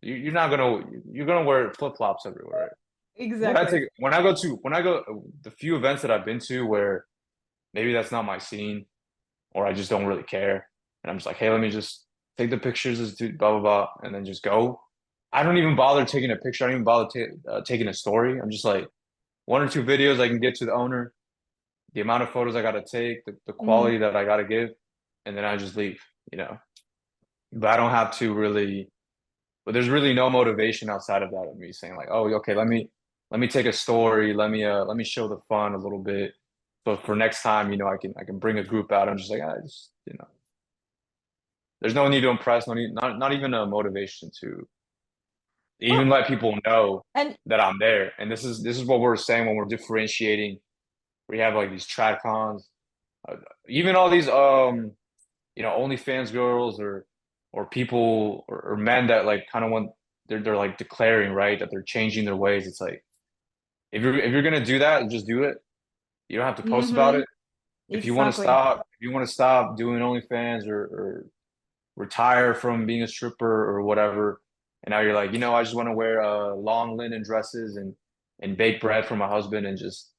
you're gonna wear flip flops everywhere, right? When I Exactly. take when I go the few events that I've been to where maybe that's not my scene or I just don't really care, and I'm just like, hey, let me just take the pictures, let's do blah blah blah, and then just go. I don't even bother taking a picture. I don't even bother taking a story. I'm just like one or two videos I can get to the owner, the amount of photos I gotta take, the Mm-hmm. quality that I gotta give, and then I just leave. You know, but I don't have to really. But there's really no motivation outside of that of me saying like, oh, okay, let me take a story, let me show the fun a little bit. So for next time, I can bring a group out. I'm just like, I just. there's no need to impress, no need, not even a motivation to even Well, let people know and that I'm there. And this is what we're saying when we're differentiating. We have like these trad cons, uh, even all these OnlyFans girls or people or men that like kind of want they're like declaring right that they're changing their ways. It's like if you're gonna do that, just do it. You don't have to post about mm-hmm, it. exactly. If you want to stop doing OnlyFans or retire from being a stripper or whatever, and now you're like, I just want to wear long linen dresses and bake bread for my husband and just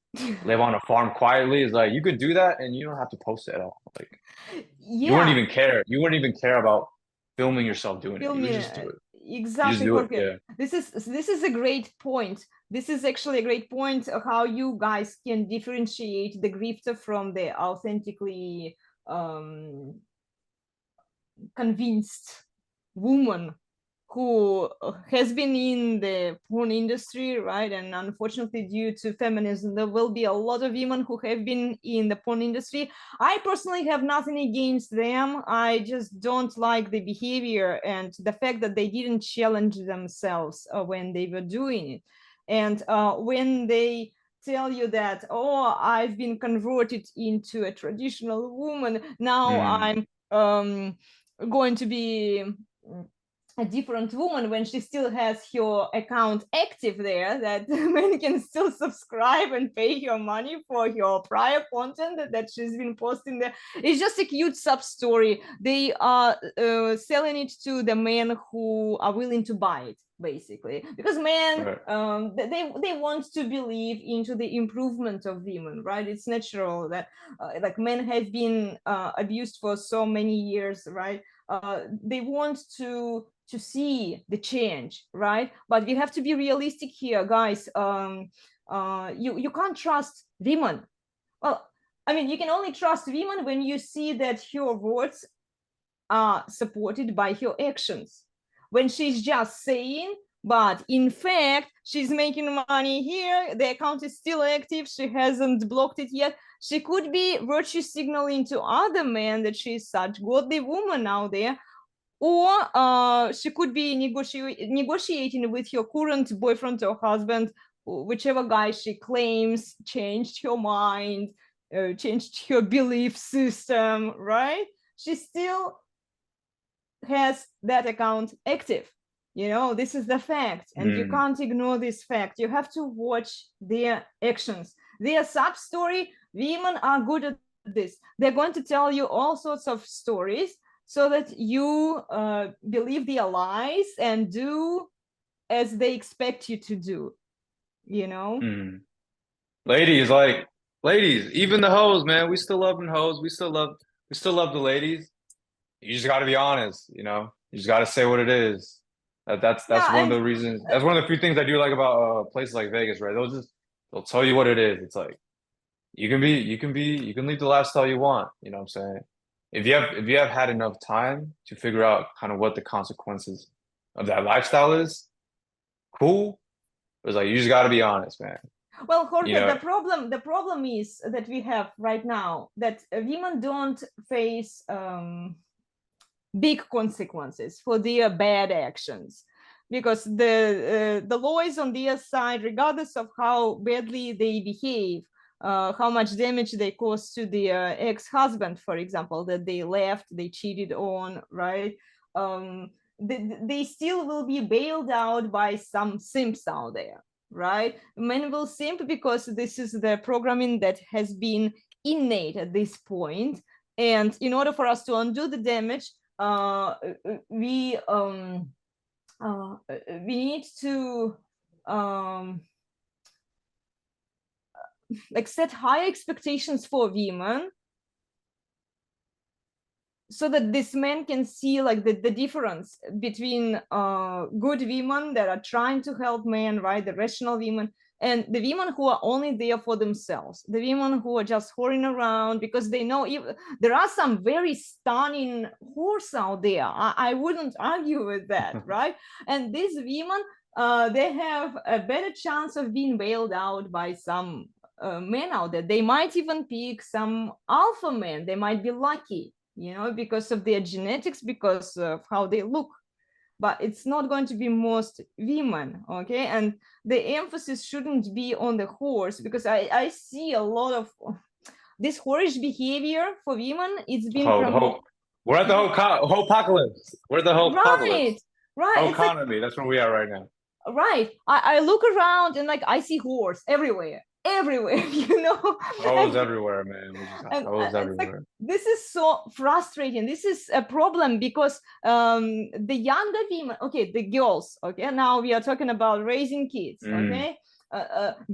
live on a farm quietly. Is like you could do that and you don't have to post it at all. Like you wouldn't Yeah, even care. You wouldn't even care about filming yourself doing it. film You would me just do it. You just exactly, do it. Jorge. Yeah. This is a great point. This is actually a great point of how you guys can differentiate the grifter from the authentically um, convinced woman who has been in the porn industry, right? And unfortunately, due to feminism, there will be a lot of women who have been in the porn industry. I personally have nothing against them. I just don't like the behavior and the fact that they didn't challenge themselves when they were doing it. And when they tell you that, oh, I've been converted into a traditional woman, now Mm, I'm going to be a different woman when she still has her account active there, that men can still subscribe and pay her money for her prior content that she's been posting there. It's just a cute sub story. They are selling it to the men who are willing to buy it, basically, because men right. they want to believe into the improvement of women, right? It's natural that like men have been abused for so many years, right? They want to see the change, right? But we have to be realistic here, guys. You can't trust women. Well, I mean, you can only trust women when you see that her words are supported by her actions. When she's just saying, but in fact, she's making money here, the account is still active, she hasn't blocked it yet. She could be virtue signaling to other men that she's such godly woman out there, or she could be negotiating with her current boyfriend or husband, whichever guy she claims changed her mind, changed her belief system, right? She still has that account active. This is the fact, and you Mm, can't ignore this fact. You have to watch their actions, their sub story. Women are good at this. They're going to tell you all sorts of stories so that you believe their lies and do as they expect you to do, you know? mm. Ladies, like ladies, even the hoes, man. We still love them hoes. We still love the ladies. You just got to be honest, you know. You just got to say what it is. That's Yeah, one of and the reasons. That's one of the few things I do like about places like Vegas, right? They'll tell you what it is. It's like you can leave the lifestyle you want. You know what I'm saying? If you have had enough time to figure out kind of what the consequences of that lifestyle is, cool. It's like you just got to be honest, man. well, You Jorge, know, the problem is that we have right now that women don't face big consequences for their bad actions, because the law is on their side regardless of how badly they behave, how much damage they cause to their ex-husband, for example, that they left, they cheated on, right? They still will be bailed out by some simps out there, right? Men will simp because this is the programming that has been innate at this point, and in order for us to undo the damage, uh, we um, we need to um, like set high expectations for women so that this man can see like the difference between good women that are trying to help men, right, the rational women, and the women who are only there for themselves, the women who are just whoring around because they know there are some very stunning whores out there. I wouldn't argue with that, right? And these women, they have a better chance of being bailed out by some men out there. They might even pick some alpha men. They might be lucky, because of their genetics, because of how they look. But it's not going to be most women, okay? And the emphasis shouldn't be on the horse, because I see a lot of this whorish behavior for women. It's been promoted. We're at the whole apocalypse. We're at the whole Right, apocalypse. right. Whole It's like, economy. That's where we are right now. right. I look around and like I see horse everywhere, Hoes and, everywhere, man. We just got hoes it's like, everywhere. this is so frustrating. This is a problem, because the younger women, okay, the girls, okay, now we are talking about raising kids, okay,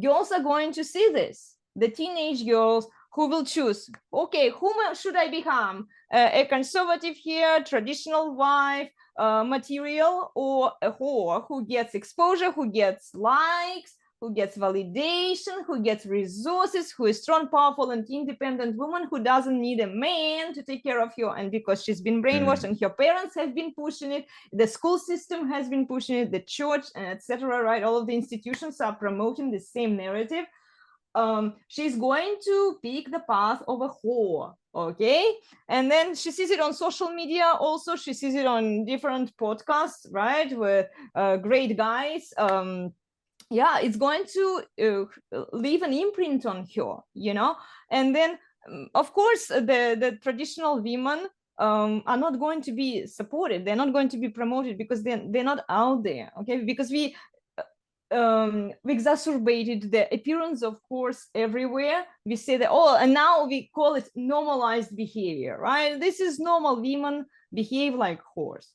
girls are going to see this, the teenage girls who will choose, okay, whom should I become, a conservative here, traditional wife, material, or a whore who gets exposure, who gets likes, who gets validation, who gets resources, who is strong, powerful, and independent woman, who doesn't need a man to take care of her. And because she's been brainwashed and her parents have been pushing it, the school system has been pushing it, the church, and etc., right? All of the institutions are promoting the same narrative. She's going to pick the path of a whore, okay? And then she sees it on social media. Also, she sees it on different podcasts, right, with great guys. Yeah, it's going to leave an imprint on her, and then of course the traditional women are not going to be supported, they're not going to be promoted, because they're not out there, okay? Because we exacerbated the appearance of horse everywhere. We say that, oh, and now we call it normalized behavior, right? This is normal, women behave like horse.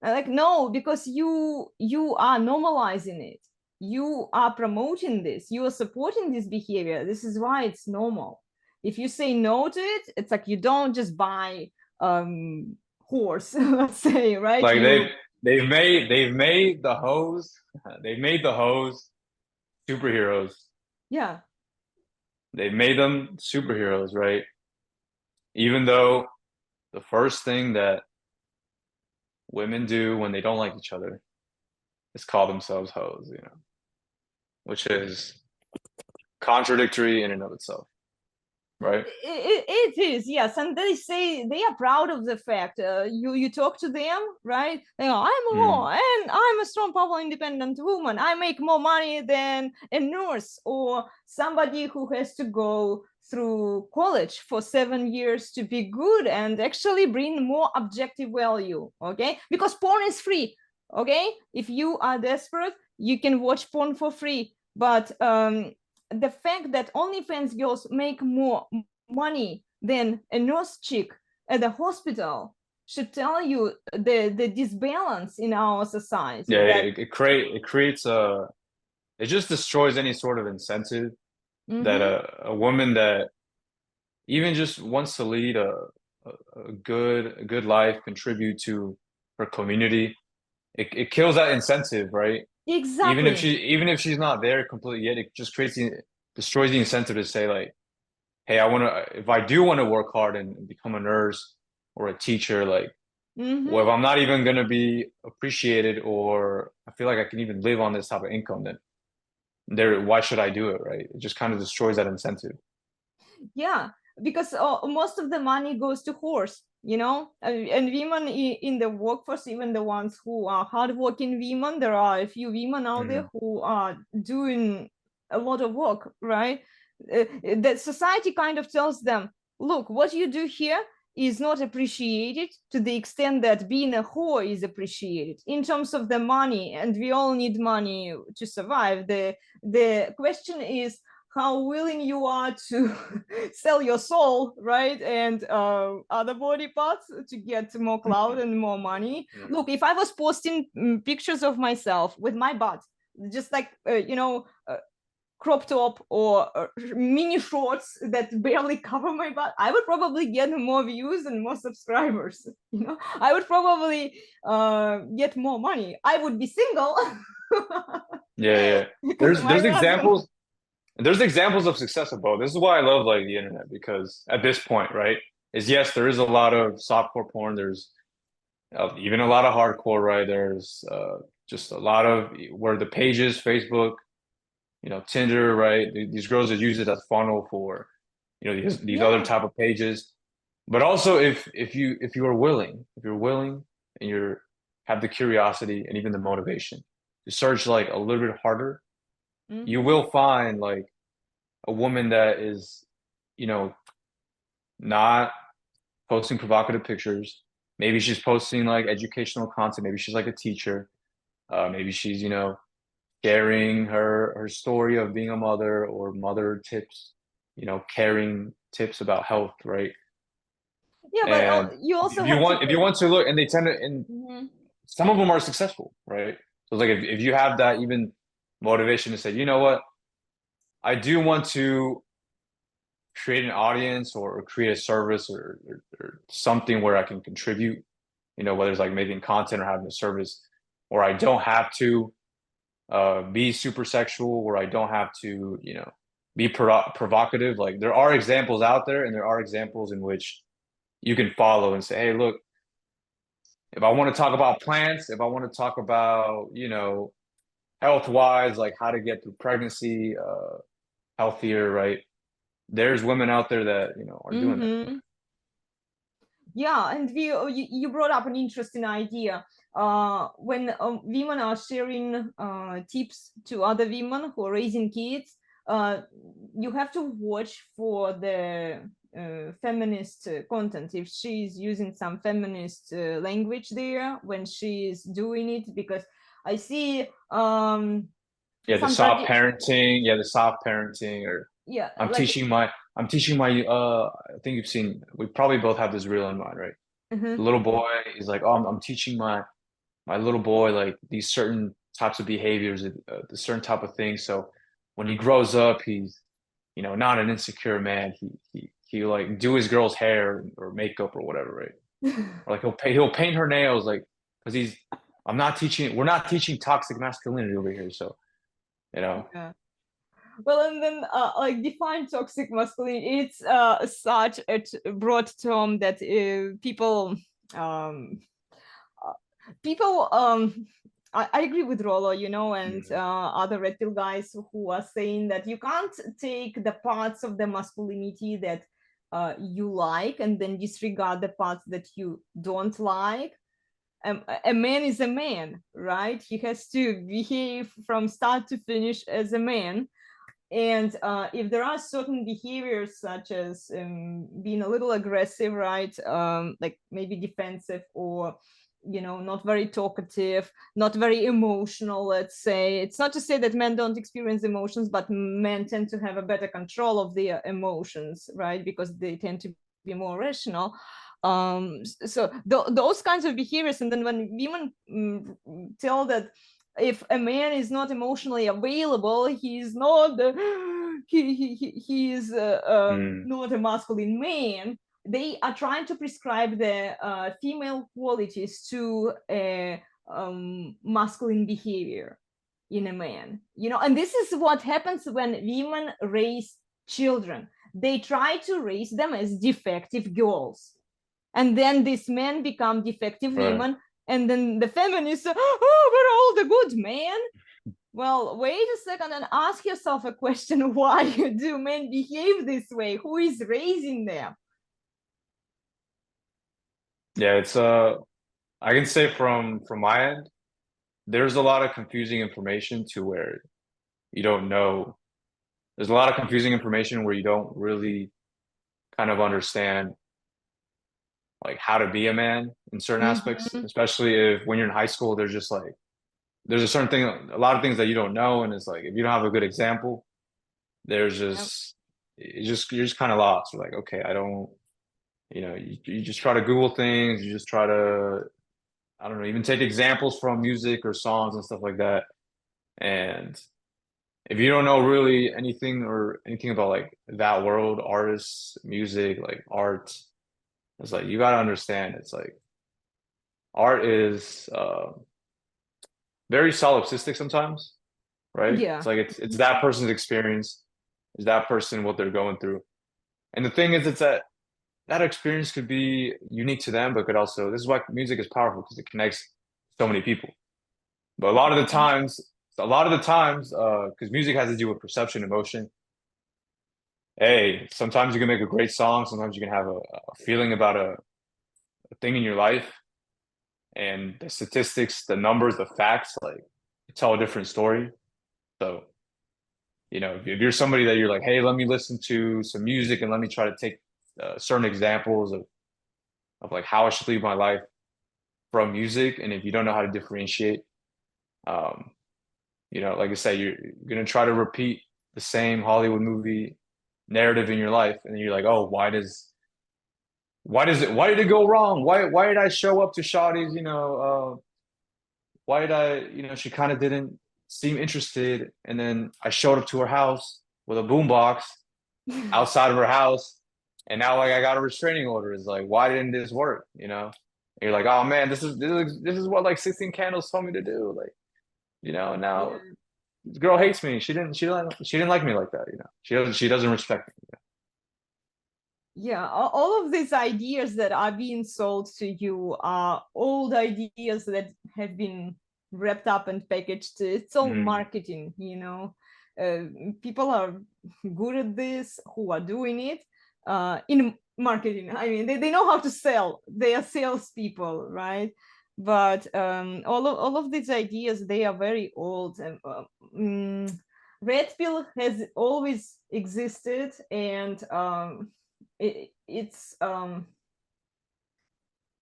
Like, no, because you are normalizing it, you are promoting this, you are supporting this behavior. This is why it's normal. If you say no to it, it's like you don't just buy horse, let's say, right? Like they've made the hoes superheroes. Yeah. They've made them superheroes, right? Even though the first thing that women do when they don't like each other is call themselves hoes, which is contradictory in and of itself, right? It is, yes, and they say they are proud of the fact. You talk to them, right? They go, I'm a Mm. whore, and I'm a strong, powerful, independent woman. I make more money than a nurse or somebody who has to go through college for 7 years to be good and actually bring more objective value, okay? Because porn is free, okay? If you are desperate, you can watch porn for free, but the fact that OnlyFans girls make more money than a nurse chick at the hospital should tell you the disbalance in our society. Yeah, That it creates it just destroys any sort of incentive that a woman that even just wants to lead a good life, contribute to her community. It kills that incentive, right? exactly. Even if she's not there completely yet, it just destroys the incentive to say like, hey, if I do want to work hard and become a nurse or a teacher, like, well, if I'm not even gonna be appreciated or I feel like I can even live on this type of income, then why should I do it, right? It just kind of destroys that incentive. Yeah, because most of the money goes to horse, and women in the workforce, even the ones who are hardworking women, there are a few women out there who are doing a lot of work, right? The society kind of tells them, look, what you do here is not appreciated to the extent that being a whore is appreciated in terms of the money, and we all need money to survive. The question is how willing you are to sell your soul, right, and other body parts to get more clout and more money. Look, if I was posting pictures of myself with my butt, just like crop top or mini shorts that barely cover my butt, I would probably get more views and more subscribers. I would probably get more money. I would be single. Yeah. There's examples of success of both. This is why I love like the internet, because at this point, right, is yes, there is a lot of softcore porn. There's even a lot of hardcore, right? There's just a lot of where the pages, Facebook, Tinder, right? These girls that use it as funnel for, these other type of pages. But also if you are willing, if you're willing and you're have the curiosity and even the motivation to search like a little bit harder, you Mm-hmm. will find like a woman that is, you know, not posting provocative pictures. Maybe she's posting like educational content. Maybe she's like a teacher. Maybe she's, sharing her story of being a mother or mother tips, caring tips about health, right? Yeah, but And you also if you have to want if you put. want to look, and they tend to, and Mhm. some of them are successful, right? So it's like if you have that even motivation to say, you know what, I do want to create an audience or create a service or something where I can contribute, whether it's like making content or having a service, or I don't have to be super sexual, or I don't have to, be provocative. Like there are examples out there, and there are examples in which you can follow and say, hey, look, if I want to talk about plants, if I want to talk about, health wise, like how to get through pregnancy, healthier, right? There's women out there that, are doing that. Mm-hmm. Yeah, and you brought up an interesting idea. When women are sharing tips to other women who are raising kids, you have to watch for the feminist content. If she's using some feminist language there when she's doing it, because I see Yeah, the some soft parenting, yeah, the soft parenting, or yeah, I'm like teaching my, I'm teaching my, I think you've seen, we probably both have this reel in mind, right? The mhm. little boy is like, oh, I'm teaching my little boy like these certain types of behaviors, the certain type of things. So when he grows up, he's, not an insecure man. He like do his girl's hair or makeup or whatever, right? Or like he'll paint her nails, like because we're not teaching toxic masculinity over here. So, you know, Yeah. Well, and then like define toxic masculinity. It's such a broad term that um, uh, people I agree with Rollo, and mm, other red pill guys who are saying that you can't take the parts of the masculinity that you like and then disregard the parts that you don't like. A man is a man, right? He has to behave from start to finish as a man, and if there are certain behaviors such as being a little aggressive, right, like maybe defensive, or not very talkative, not very emotional, let's say. It's not to say that men don't experience emotions, but men tend to have a better control of their emotions, right, because they tend to be more rational. So those kinds of behaviors, and then when women tell that if a man is not emotionally available, he's not he is mm, not a masculine man. They are trying to prescribe the female qualities to a masculine behavior in a man, and this is what happens when women raise children. They try to raise them as defective girls, and then these men become defective right. women, and then the feminists, oh, we're all the good men. Well, wait a second and ask yourself a question. Why do men behave this way? Who is raising them? Yeah, it's I can say from my end, there's a lot of confusing information to where you don't know. There's a lot of confusing information where you don't really kind of understand like how to be a man in certain aspects, Mm-hmm. especially if when you're in high school, there's just like there's a certain thing, a lot of things that you don't know, and it's like if you don't have a good example, there's Yep. just you're just kind of lost. You're like, okay, I don't, you just try to Google things, you just try to, I don't know, even take examples from music or songs and stuff like that. And if you don't know really anything or anything about like that world, artists, music, like art, it's like you gotta understand. It's like art is very solipsistic sometimes, right? It's Yeah. like it's that person's experience, is that person what they're going through. And the thing is, it's that that experience could be unique to them, but could also, this is why music is powerful because it connects so many people. But a lot of the times, because music has to do with perception, emotion, hey, sometimes you can make a great song, sometimes you can have a feeling about a thing in your life, and the statistics, the numbers, the facts, like tell a different story. So, if you're somebody that you're like, hey, let me listen to some music and let me try to take certain examples of like how I should live my life from music, and if you don't know how to differentiate, um, like I said, you're gonna try to repeat the same Hollywood movie narrative in your life, and then you're like, oh, why did it go wrong? Why did I show up to Shawty's, why did I, she kind of didn't seem interested. And then I showed up to her house with a boombox outside of her house. And now like I got a restraining order. It's like, why didn't this work? And you're like, oh man, this is what like 16 Candles told me to do. Like, now Yeah. this girl hates me. She didn't like me like that, she doesn't respect me. Yeah, all of these ideas that are being sold to you are old ideas that have been wrapped up and packaged. It's all Mm, marketing, people are good at this who are doing it in marketing. I mean, they know how to sell. They are salespeople, right? But all of these ideas, they are very old. And red pill has always existed, and it, it's um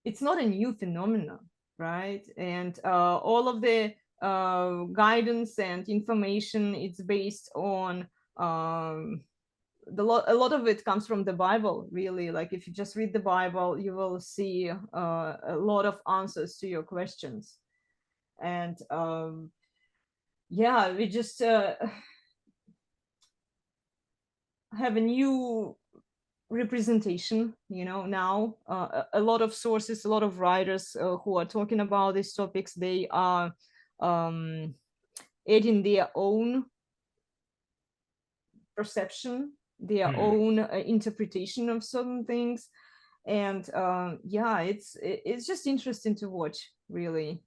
it's not a new phenomenon, right? And all of the guidance and information, it's based on a lot of it comes from the Bible, really. Like if you just read the Bible, you will see a lot of answers to your questions. And yeah, we just have a new representation, now a lot of sources, a lot of writers who are talking about these topics, they are um, adding their own perception, their mm. own interpretation of certain things. And yeah, it's just interesting to watch, really,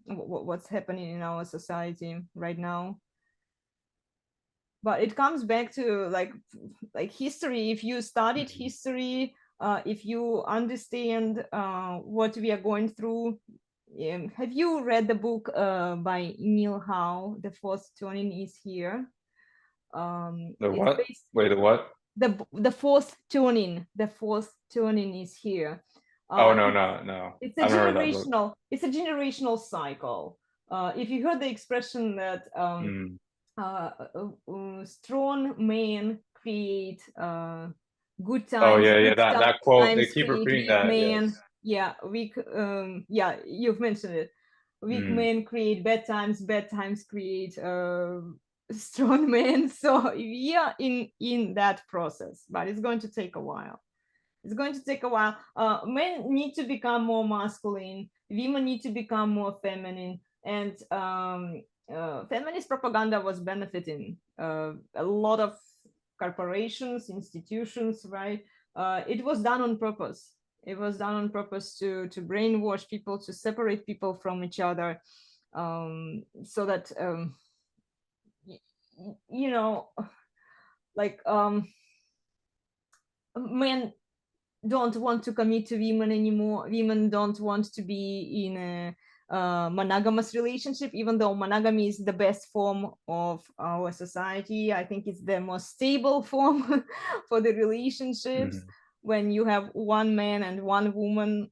what's happening in our society right now. But it comes back to like history. If you studied Mm. history, if you understand what we are going through. Have you read the book by Neil Howe, The Fourth Turning is Here? The It's what? based Wait, the what? the fourth turning is here. Oh no, It's no, no. it's a I haven't heard that book. generational cycle. If you heard the expression that Mm. strong men create good Oh times, yeah, yeah. good That quote, they times keep create repeating weak that. men. Yes. Yeah, weak. Yeah, you've mentioned it. Weak Mm. men create bad times create strong men. So we are in that process, but it's going to take a while. It's going to take a while. Men need to become more masculine. Women need to become more feminine. And feminist propaganda was benefiting a lot of corporations, institutions, right? It was done on purpose. It was done on purpose to brainwash people, to separate people from each other, so that you know, like men don't want to commit to women anymore. Women don't want to be in a monogamous relationship, even though monogamy is the best form of our society. I think it's the most stable form for the relationships, Mhm. when you have one man and one woman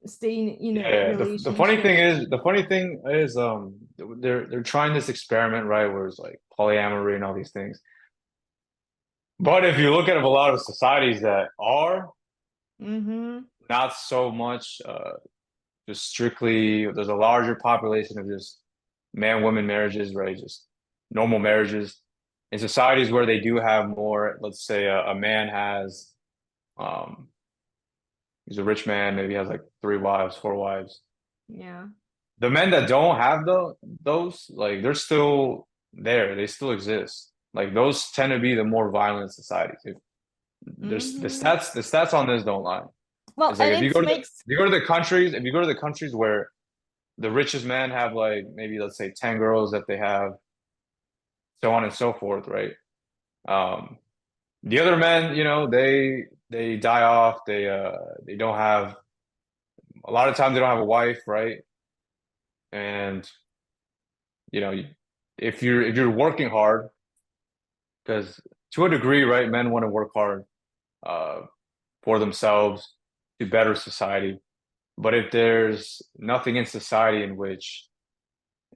staying in a Yeah. relationship. The funny thing is, they're trying this experiment, right, where it's like polyamory and all these things. But if you look at a lot of societies that are Mm-hmm. not so much, just strictly, there's a larger population of just man-woman marriages, right? Just normal marriages. In societies where they do have more, let's say a man has, um, he's a rich man, maybe he has like three wives, four wives. Yeah. The men that don't have those, like they're still there. They still exist. Like those tend to be the more violent societies. If there's Mm-hmm. the stats on this don't lie. Well, It's like and if you it go to makes. if you go to the countries where the richest men have like maybe let's say 10 girls that they have, so on and so forth, right? Um, The other men, they die off. They don't have a lot of times they don't have a wife, right? And you know, if you're working hard, because to a degree, right, men want to work hard uh for themselves to better society. But if there's nothing in society in which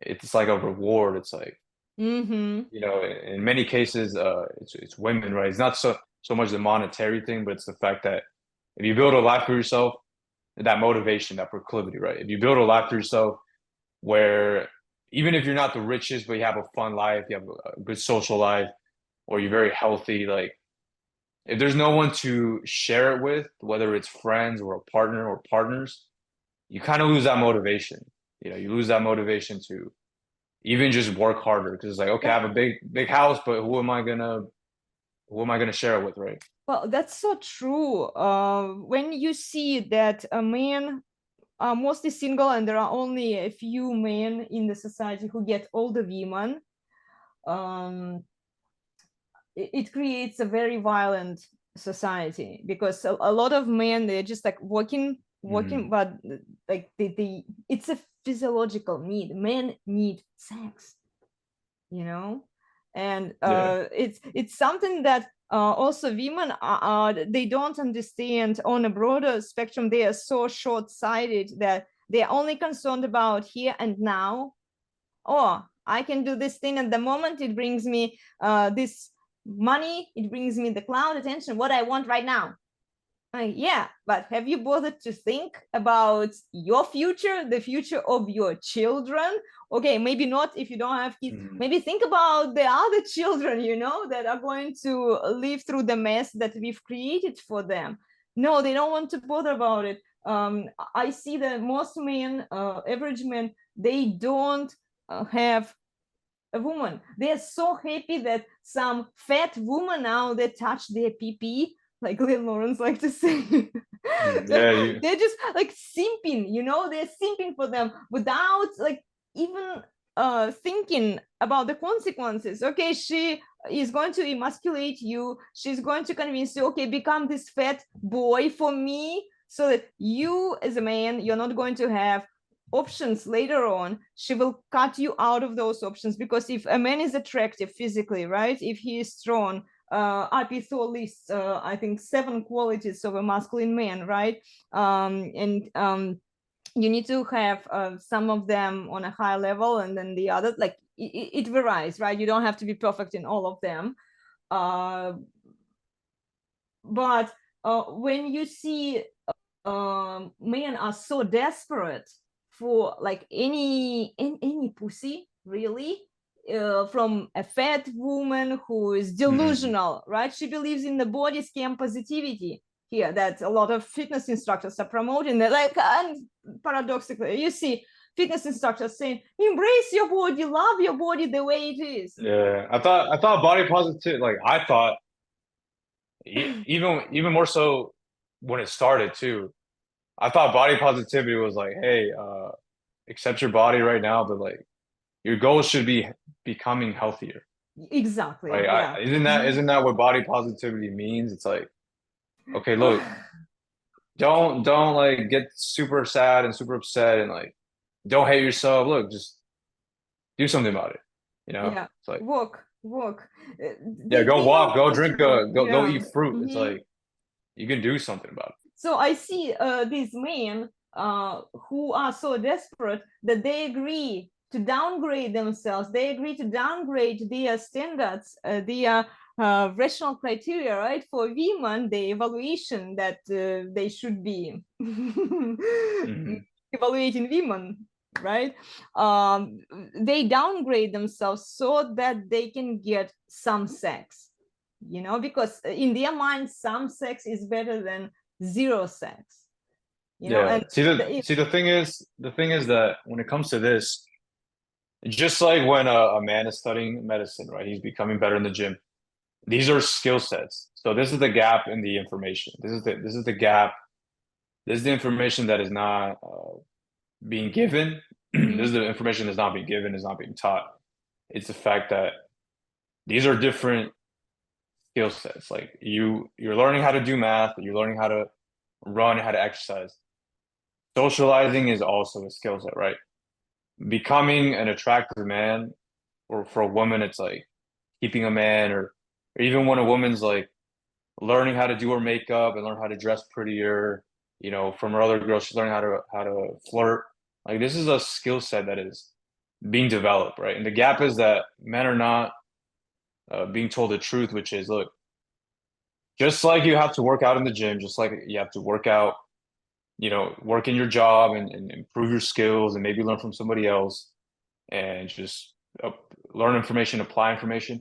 it's like a reward, it's like, Mm-hmm. in many cases, it's women, right? It's not so much the monetary thing, but it's the fact that if you build a life for yourself, that motivation, that proclivity, right? If you build a life for yourself where even if you're not the richest, but you have a fun life, you have a good social life, or you're very healthy, like if there's no one to share it with, whether it's friends or a partner or partners, you kind of lose that motivation. You lose that motivation to even just work harder because it's like, okay, I have a Yeah. big house, but who am I gonna share it with, right? Well, that's so true. When you see that a man are mostly single and there are only a few men in the society who get older women, um, it creates a very violent society because a lot of men, they're just like working, Mm, but like it's a physiological need. Men need sex, you know, and yeah. it's something that also women they don't understand on a broader spectrum. They are so short-sighted that they're only concerned about here and now. Oh, I can do this thing at the moment, it brings me this money, it brings me the cloud attention, what I want right now. Yeah, but have you bothered to think about your future, the future of your children? Okay, maybe not if you don't have kids. Mm, Maybe think about the other children, that are going to live through the mess that we've created for them. No, they don't want to bother about it. I see that most men, average men, they don't have a woman. They're so happy that some fat woman now they touch their pee, like Lil Lawrence like to say. yeah, you. They're just like simping, they're simping for them without like even thinking about the consequences. Okay, she is going to emasculate you. She's going to convince you, okay, become this fat boy for me, so that you as a man, you're not going to have options later on. She will cut you out of those options, because if a man is attractive physically, right, if he is strong, Apitho lists I think 7 qualities of a masculine man, right? And you need to have some of them on a high level, and then the other, like it varies, right? You don't have to be perfect in all of them. uh, but when you see men are so desperate for like any pussy, really, from a fat woman who is Mm, delusional, right? She believes in the body scan positivity here that a lot of fitness instructors are promoting. That, like, and paradoxically, you see fitness instructors saying, embrace your body, love your body the way it is. yeah, I thought body positive, like I thought even more so when it started too. I thought body positivity was like, hey, accept your body right now, but like your goal should be becoming healthier, Exactly, right? yeah. Isn't that Mhm. isn't that what body positivity means? It's like, okay, look, don't like get super sad and super upset and like don't hate yourself. Look, just do something about it. Yeah, It's like, walk. yeah, They go they don't walk, go want drink to. go Yeah. eat fruit. It's Mhm. like you can do something about So I see these men who are so desperate that they agree to downgrade themselves. They agree to downgrade their standards, their rational criteria, right? For women, the evaluation that they should be it. Hmm. evaluating women, right? They downgrade themselves so that they can get some sex, because in their mind, some sex is better than zero sex, Yeah. and The thing is that when it comes to this, just like when a man is studying medicine, right? He's becoming better in the gym. These are skill sets. So this is the gap in the information. This is the gap. This is the information that is not being given. This Mhm. is the information that's not being given, is not being taught. It's the fact that these are different skill sets. Like you're learning how to do math, you're learning how to run, how to exercise. Socializing is also a skill set, right? Becoming an attractive man, or for a woman, it's like keeping a man, or even when a woman's like learning how to do her makeup and learn how to dress prettier, from her other girls, she's learning how to flirt. Like this is a skill set that is being developed, right? And the gap is that men are not being told the truth, which is, look, just like you have to work out in the gym, just like you have to work out, work in your job and improve your skills and maybe learn from somebody else and just uh, learn information, apply information.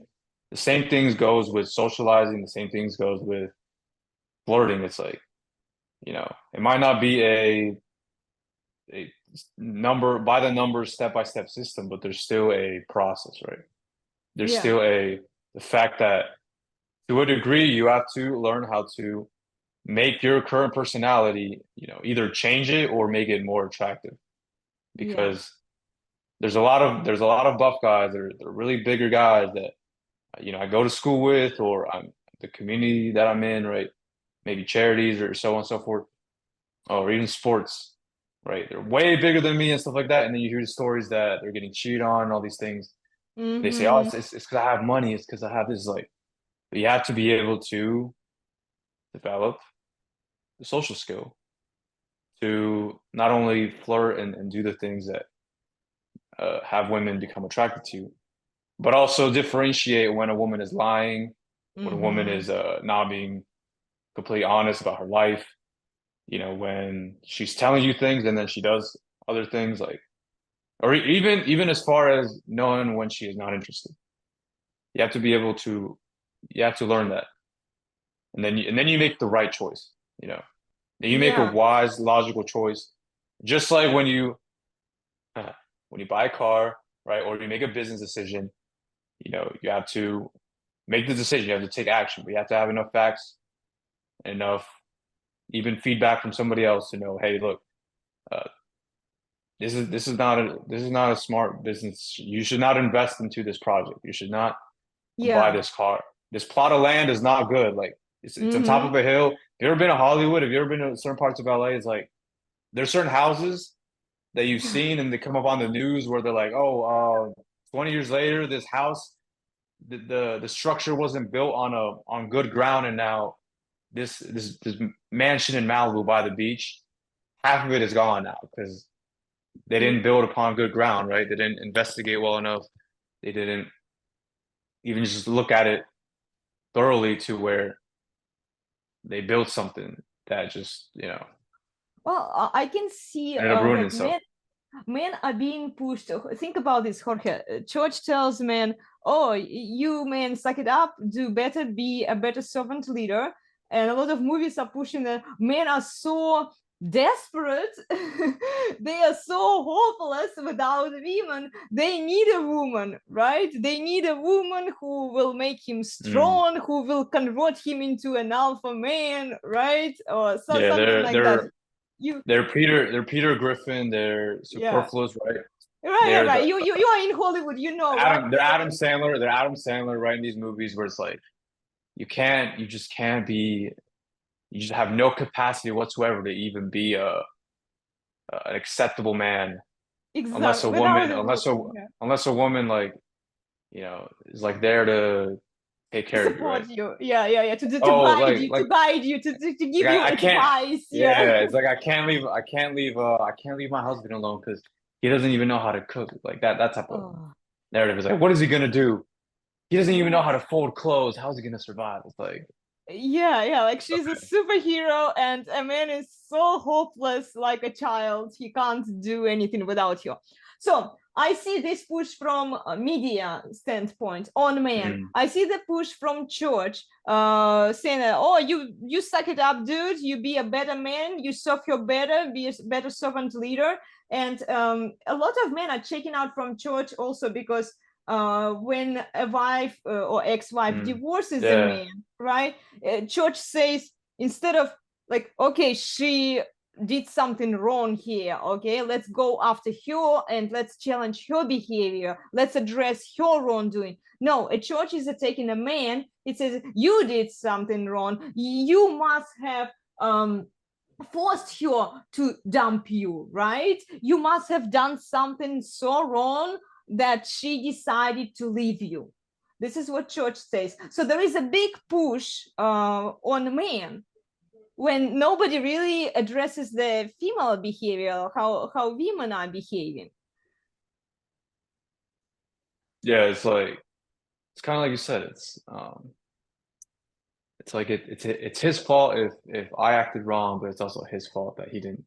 The same things goes with socializing. The same things goes with flirting. It's like, it might not be a number by the numbers, step-by-step system, but there's still a process, right? There's Yeah. still the fact that to a degree, you have to learn how to make your current personality, either change it or make it more attractive. Yeah. Because there's a lot of buff guys, they're really bigger guys that I go to school with, or I'm the community that I'm in, right? Maybe charities or so on and so forth, or even sports, right? They're way bigger than me and stuff like that. And then you hear the stories that they're getting cheated on and all these things. They say, oh, Mm-hmm. it's because I have money. It's because I have this, like, but you have to be able to develop the social skill to not only flirt and do the things that have women become attracted to you, but also differentiate when a woman is lying, when a woman Mm-hmm. is not being completely honest about her life, when she's telling you things and then she does other things, like, or even as far as knowing when she is not interested. You have to be able to, you have to learn that. And then you make the right choice, you know. Then you make a Yeah. wise, logical choice. Just like when you buy a car, right, or you make a business decision, you have to make the decision. You have to take action. But you have to have enough facts, enough even feedback from somebody else to know, hey, look, uh, this is not a smart business. You should not invest into this project. You should not buy Yeah. this car. This plot of land is not good. Like it's on top Mm-hmm. of a hill. Have you ever been to Hollywood? Have you ever been to certain parts of LA? It's like there's certain houses that you've seen and they come up on the news where they're like, oh, 20 years later, this house, the structure wasn't built on good ground, and now this mansion in Malibu by the beach, half of it is gone now because they didn't build upon good ground, right? They didn't investigate well enough. They didn't even just look at it thoroughly to where they built something that just, Well, I can see ended up ruining like itself. men are being pushed. Think about this, Jorge. Church tells men, "Oh, you men, suck it up, do better, be a better servant leader." And a lot of movies are pushing that men are so desperate, they are so hopeless without women. They need a woman, right? They need a woman who will make him Mm. strong, who will convert him into an alpha man, right? Or Yeah, something they're like that. they're You they're Peter Griffin, they're Yeah. superfluous, right? Right, They're right. the You are in Hollywood, you know, right? Adam, they're Adam Sandler, they're Adam Sandler writing these movies where it's like you just can't be, you just have no capacity whatsoever to even be an acceptable man unless a Exactly. Without woman, a unless a woman, yeah. unless a woman, like, is like there to take To care of you, right? support you. Yeah, yeah, yeah. To Oh, guide like you, like to guide you, to give like you I can't. advice. Yeah. Yeah, it's like I can't leave my husband alone because he doesn't even know how to cook. Like that type of Oh, narrative is like, what is he gonna do? He doesn't even know how yeah. to fold clothes. How is he gonna survive? It's like, Yeah, yeah. Like she's a okay. superhero, and a man is so hopeless, like a child. He can't do anything without you. So I see this push from a media standpoint on men. Mm, I see the push from church, saying that, oh, you suck it up, dude. You be a better man. You serve your better. Be a better servant leader. And a lot of men are checking out from church also because when a wife or ex-wife mm. divorces a Yeah. man, right? Church says, instead of like, okay, she did something wrong here. Okay, let's go after her and let's challenge her behavior. Let's address her wrongdoing. No, a church is taking a man. It says you did something wrong. You must have forced her to dump you, right? You must have done something so wrong that she decided to leave you. This is what church says. So there is a big push on men when nobody really addresses the female behavior, how women are behaving. Yeah, it's like it's kind of like you said. It's like it's his fault if I acted wrong, but it's also his fault that he didn't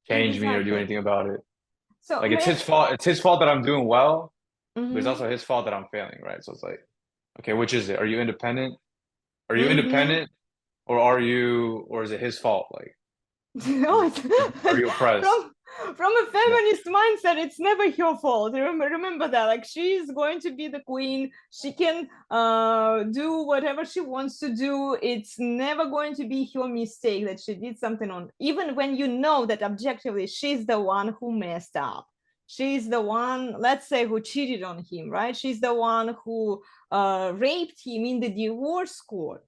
change me or do Exactly. anything about it. So Like it's men, his fault. It's his fault that I'm doing well, but it's mm-hmm, also his fault that I'm failing, right? So it's like, okay, which is it? Are you independent? Are you mm-hmm. independent, or is it his fault? Like, No, are you oppressed? from a Yeah. feminist mindset, it's never her fault. Remember that. Like she's going to be the queen. She can do whatever she wants to do. It's never going to be her mistake that she did something on. Even when you know that objectively she's the one who messed up. She's the one, let's say, who cheated on him, right? She's the one who raped him in the divorce court.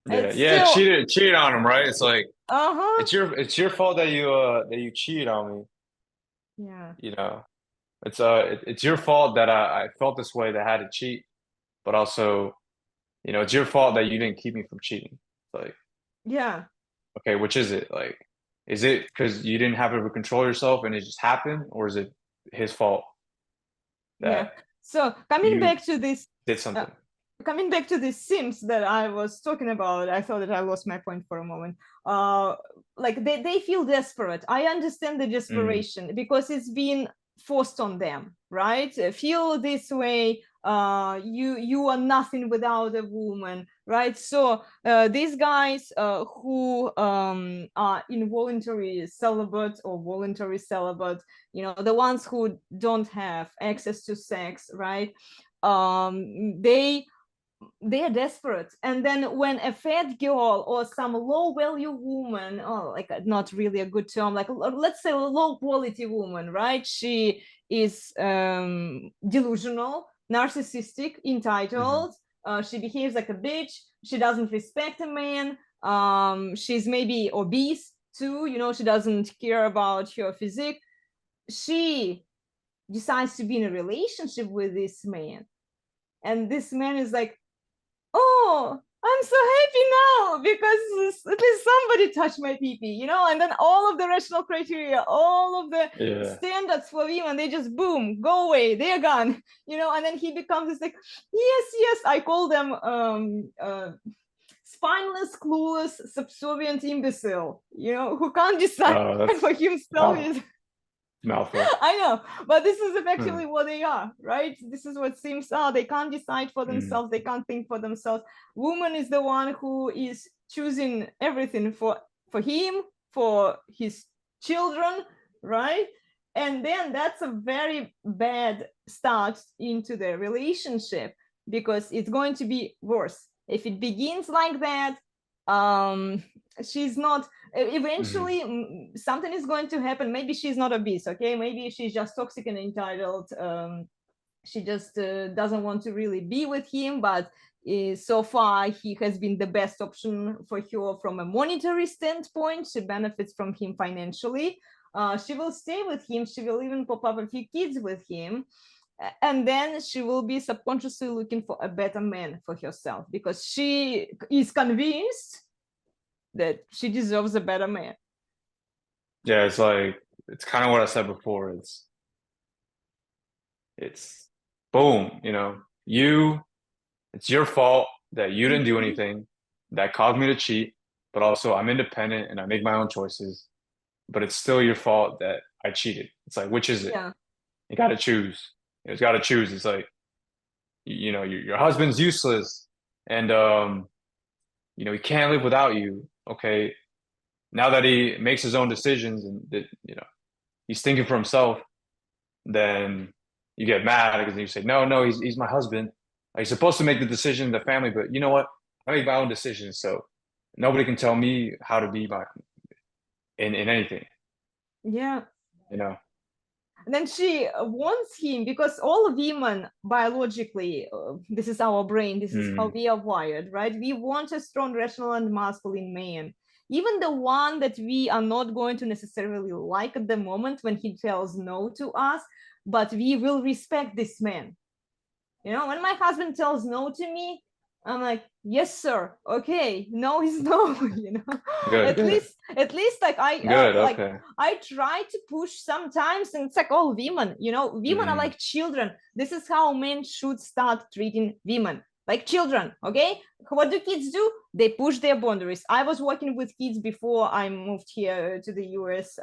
Yeah, It's yeah, still, cheated on him, right? It's like uh-huh. it's your fault that you cheated on me. Yeah. You know, it's your fault that I felt this way that I had to cheat, but also, it's your fault that you didn't keep me from cheating. Like, Yeah. okay, which is it? Like, is it because you didn't have to control yourself and it just happened, or is it his fault Yeah. that So coming you back to this, did uh, something? coming back to these sims that I was talking about, I thought that I lost my point for a moment. Uh, like they feel desperate. I understand the Mm, desperation because it's been forced on them, right? Feel this way. You are nothing without a woman, right? So these guys who are involuntary celibate or voluntary celibate, the ones who don't have access to sex, right? They are desperate, and then when a fat girl or some low value woman, or like not really a good term, like let's say a low quality woman, right? She is delusional, narcissistic, mhm. entitled. She behaves like a bitch. She doesn't respect a man. She's maybe obese too. She doesn't care about her physique. She decides to be in a relationship with this man, and this man is like, oh, I'm so happy now because at least somebody touched my pee, and then all of the rational criteria, all of the Yeah. standards for women, they just boom, go away, they're gone, and then he becomes this like, yes, yes, I call them spineless, clueless, subservient imbecile, who can't decide Oh, for that's himself. wow, mouthful. I know, but this is Hmm. actually what they are, right? This is what Sims are. They can't decide for Mm. themselves. They can't think for themselves. Woman is the one who is choosing everything for him, for his children, right? And then that's a very bad start into the relationship because it's going to be worse if it begins like that. Um, she's not Mhm. eventually something is going to happen. Maybe she's not obese, okay, maybe she's just toxic and entitled. She just doesn't want to really be with him, but so far he has been the best option for her from a monetary standpoint. She benefits from him financially. She will stay with him. She will even pop up a few kids with him, and then she will be subconsciously looking for a better man for herself because she is convinced that she deserves a better man. Yeah, it's kind of what I said before. It's boom, it's your fault that you didn't do Mhm. anything that caused me to cheat, but also I'm independent and I make my own choices, but it's still your fault that I cheated. It's like, which is it? Yeah. You got to choose. You got to choose. It's like, your husband's useless and, he can't live without you. Okay. Now that he makes his own decisions and that, he's thinking for himself, then you get mad because you say, no, no, he's my husband. He's supposed to make the decision in the family, but you know what? I make my own decisions, so nobody can tell me how to be my. in anything, Yeah. you know. And then she wants him because all women biologically, this is our brain, this is how Mm. we are wired, right? We want a strong, rational, and masculine man. Even the one that we are not going to necessarily like at the moment when he tells no to us, but we will respect this man. You know, when my husband tells no to me, I'm like, yes, sir. Okay, no is no. You know, Good, good, at least like good. like Okay. I try to push sometimes, and it's like all women. You know, women are Mm. like children. This is how men should start treating women like children. Okay, what do kids do? They push their boundaries. I was working with kids before I moved here to the US,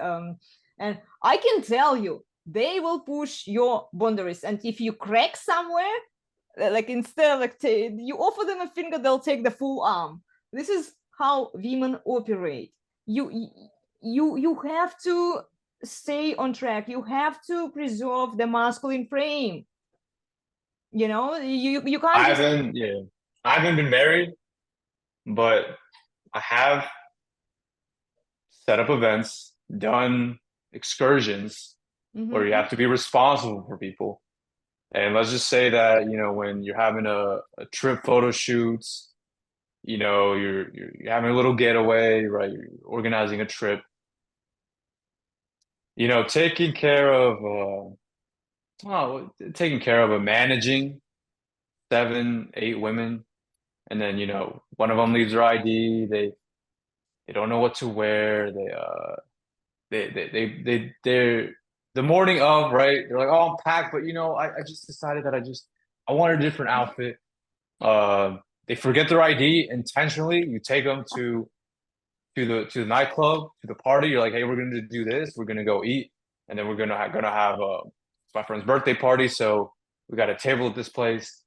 and I can tell you they will push your boundaries, and if you crack somewhere, like instead of like you offer them a finger, they'll take the full arm. This is how women operate. You have to stay on track. You have to preserve the masculine frame. You know, you can't I just. haven't, yeah, I haven't been married, but I have set up events, done excursions where you Mm-hmm. have to be responsible for people. And let's just say that, when you're having a trip photo shoots, you're having a little getaway, right? You're organizing a trip, taking care of taking care of managing 7, 8 women, and then one of them leaves their ID, they don't know what to wear, they're the morning of, right? They're like, oh, I'm packed, but I just decided that I wanted a different outfit. They forget their ID intentionally. You take them to the nightclub, to the party. You're like, hey, we're gonna do this. We're gonna go eat, and then we're gonna have my friend's birthday party. So we got a table at this place,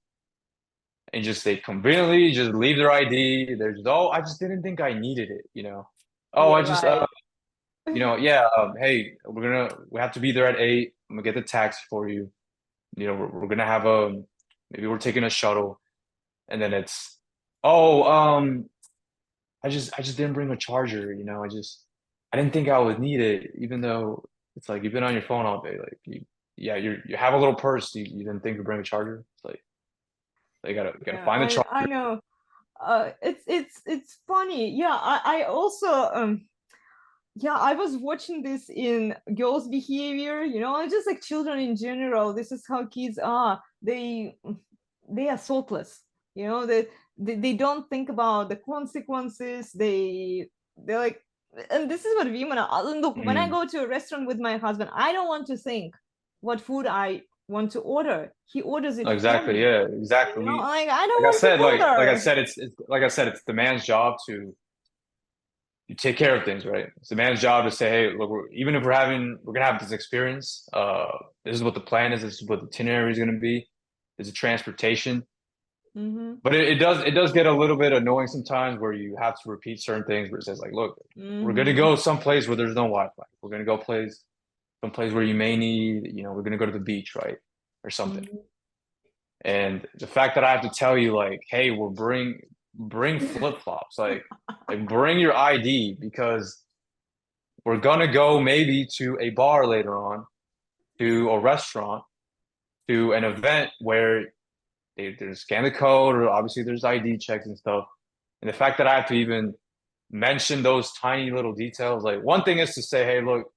and just they conveniently just leave their ID. They're just, oh, I just didn't think I needed it. Oh, Yeah, I just right. yeah, hey, we have to be there at 8. I'm gonna get the taxi for you. We're gonna have maybe we're taking a shuttle, and then it's, oh, I just didn't bring a charger. I didn't think I would need it, even though it's like you've been on your phone all day. Like yeah, you have a little purse. You didn't think to bring a charger. It's like they gotta Yeah, find the charger. I know. It's funny. Yeah, I also yeah, I was watching this in girls' behavior, you know, just like children in general. This is how kids are. They are thoughtless, you know, they don't think about the consequences. They're like, and this is what women are. Look, when I Mm, go to a restaurant with my husband, I don't want to think what food I want to order. He orders it for exactly. me. Yeah, You exactly. know, like I don't Like I want to said, like I bother. said, it's like I said, it's the man's job to you take care of things, right? It's the man's job to say, hey, look, even if we're gonna have this experience. This is what the plan is. This is what the itinerary is gonna be. There's a transportation, Mm-hmm. but it does get a little bit annoying sometimes where you have to repeat certain things. Where it says like, look, we're gonna Mm-hmm. go someplace where there's no Wi-Fi. We're gonna go someplace where you may need, we're gonna go to the beach, right, or something. Mm-hmm. And the fact that I have to tell you like, hey, we'll bring flip-flops, like bring your ID because we're gonna go maybe to a bar later on, to a restaurant, to an event where they scan the code, or obviously there's ID checks and stuff. And the fact that I have to even mention those tiny little details, like one thing is to say, hey, look,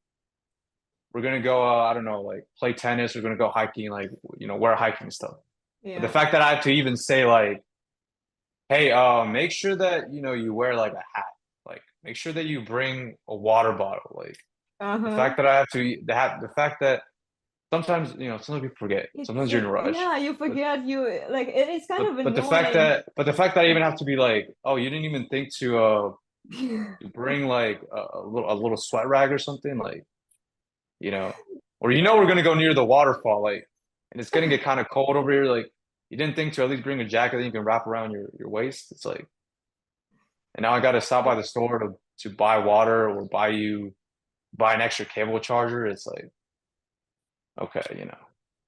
we're gonna go, I don't know, like play tennis, we're gonna go hiking, like wear hiking stuff. But the Yeah. fact that I have to even say like, hey, make sure that you wear like a hat, like make sure that you bring a water bottle, like the Uh-huh. fact that I have to the fact that sometimes people forget. Sometimes you're in a rush. Yeah, you But forget you like it's kind but of but the fact annoying. that but the fact that I even have to be like, oh, you didn't even think to bring like a little sweat rag or something, like, you know, or we're Yeah. gonna go near the waterfall, like, and it's gonna get kind of cold over here, like you didn't think to at least bring a jacket that you can wrap around your waist. It's like, and now I gotta stop by the store to buy water or buy an extra cable charger. It's like, okay,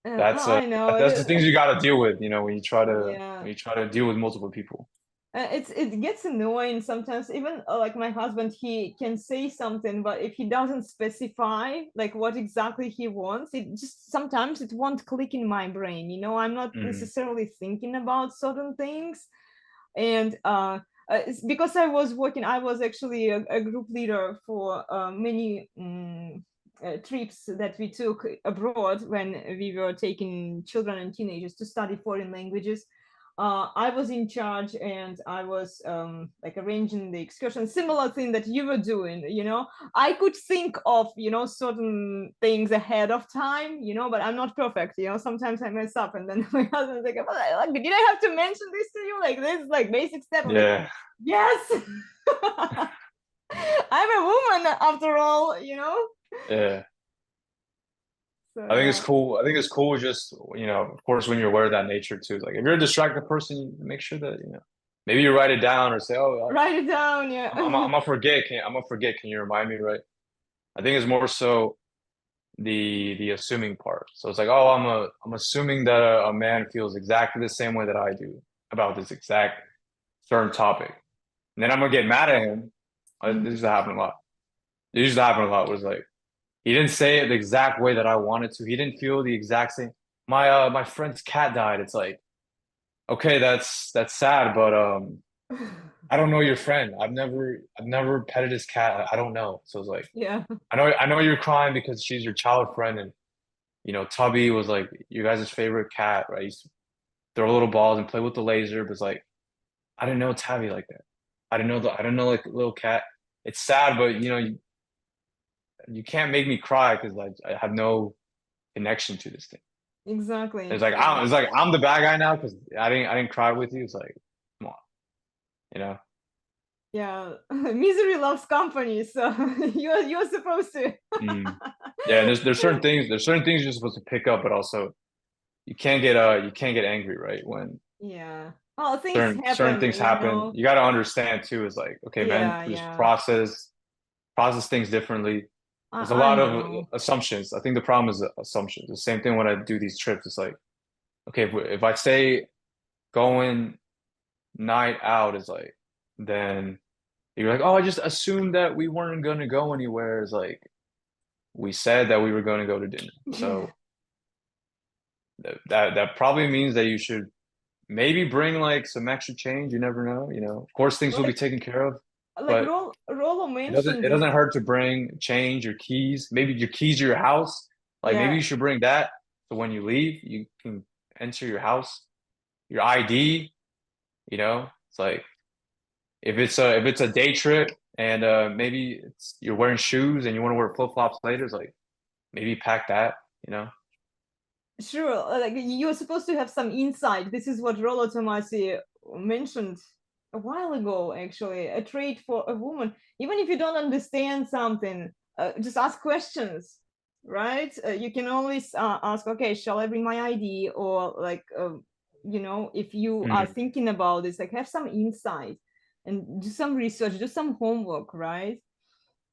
that's I know it that's the is. things you got to deal with, when you try to Yeah. deal with multiple people. It gets annoying sometimes. Even like my husband, he can say something, but if he doesn't specify like what exactly he wants, it just sometimes it won't click in my brain. I'm not Hmm. necessarily thinking about certain things, and it's because I was actually a group leader for many trips that we took abroad when we were taking children and teenagers to study foreign languages. I was in charge, and I was like arranging the excursion, similar thing that you were doing. I could think of certain things ahead of time, but I'm not perfect. Sometimes I mess up, and then my husband's like, like, did I have to mention this to you? Like this, like basic step. I'm like, Yeah. yes, I'm a woman after all. Yeah. So I think it's yeah, cool. I think it's cool just, of course, when you're aware of that nature too. Like if you're a distracted person, you make sure that, maybe you write it down or say, oh, write it down. Yeah. I'm gonna forget. I'm gonna forget. Can you remind me, right? I think it's more so the assuming part. So it's like, oh, I'm assuming that a man feels exactly the same way that I do about this exact certain topic. And then I'm gonna get mad at him. This used to happen a lot. It used to happen a lot. Was like he didn't say it the exact way that I wanted to. He didn't feel the exact same. My friend's cat died. It's like, okay, that's sad, but I don't know your friend. I've never petted his cat. I don't know. So it's like Yeah. I know you're crying because she's your child friend, and Tubby was like you guys' favorite cat, right? He used to throw little balls and play with the laser, but it's like I didn't know Tabby like that. I didn't know like little cat. It's sad, but you can't make me cry because I have no connection to this thing. It's Exactly. like Yeah. I'm the bad guy now because I didn't cry with you. It's like come on, you know. Yeah. Misery loves company, so you're supposed to. Mm. Yeah, and there's certain things you're supposed to pick up, but also you can't get angry, right? When Yeah. Oh, things certain happen, things happen, you got to understand too. Is like, okay, man, Yeah, just yeah. process things differently. There's a I lot of know. assumptions. I think the problem is assumptions. The same thing when I do these trips. It's like, okay, if I say going night out is like, then you're like, oh, I just assumed that we weren't gonna go anywhere. It's like we said that we were going to go to dinner. So that probably means that you should maybe bring like some extra change. You never know. Of course, things will be Like taken care of, like but Rolo it doesn't mentioned it this. doesn't hurt to bring change, your keys, maybe your keys to your house. Like maybe Yeah, you should bring that so when you leave, you can enter your house, your ID. It's like if it's a day trip and maybe you're wearing shoes and you want to wear flip flops later. It's like maybe pack that. You know. sure. Like you're supposed to have some insight. This is what Rollo Tomasi mentioned a while ago, actually. A trait for a woman. Even if you don't understand something, just ask questions, right? You can always ask, okay, shall I bring my ID? Or like, if you are Mhm. thinking about this, like have some insight and do some research, do some homework, right?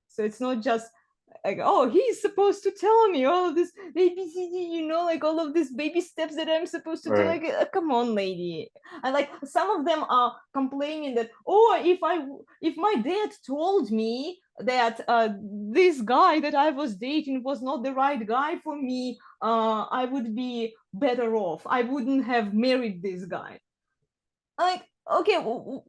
So it's not just like, oh, he's supposed to tell me all of this ABCD, like all of these baby steps that I'm supposed to do. Right. Like, come on, lady. And like some of them are complaining that, oh, if my dad told me that this guy that I was dating was not the right guy for me, I would be better off. I wouldn't have married this guy. Like, okay,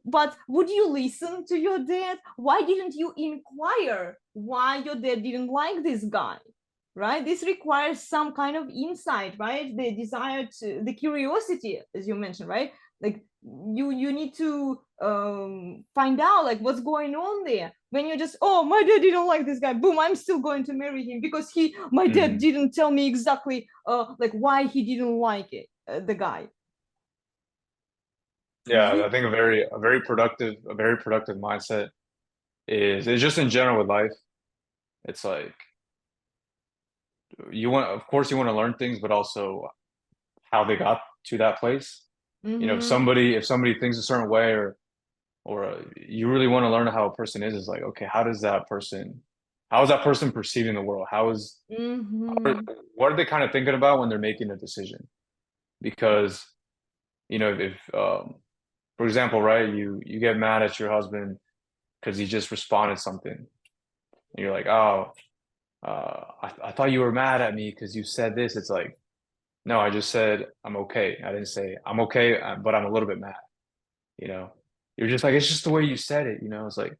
but would you listen to your dad? Why didn't you inquire why your dad didn't like this guy? Right, this requires some kind of insight, right? The desire to, the curiosity, as you mentioned, right? Like you need to find out like what's going on there. When you just, oh, my dad didn't like this guy, boom, I'm still going to marry him because my dad Mhm. didn't tell me exactly like why he didn't like it, the guy. Yeah, I think a very productive mindset is just in general with life. It's like of course you want to learn things, but also how they got to that place. If Mm-hmm. somebody thinks a certain way or you really want to learn how a person is like, okay, how is that person perceiving the world? Mm-hmm. What are they kind of thinking about when they're making a decision? Because, if for example, right? You get mad at your husband because he just responded something. And you're like, oh, I thought you were mad at me because you said this. It's like, no, I just said I'm okay. I didn't say I'm okay, but I'm a little bit mad. You know, you're just like, it's just the way you said it. You know, it's like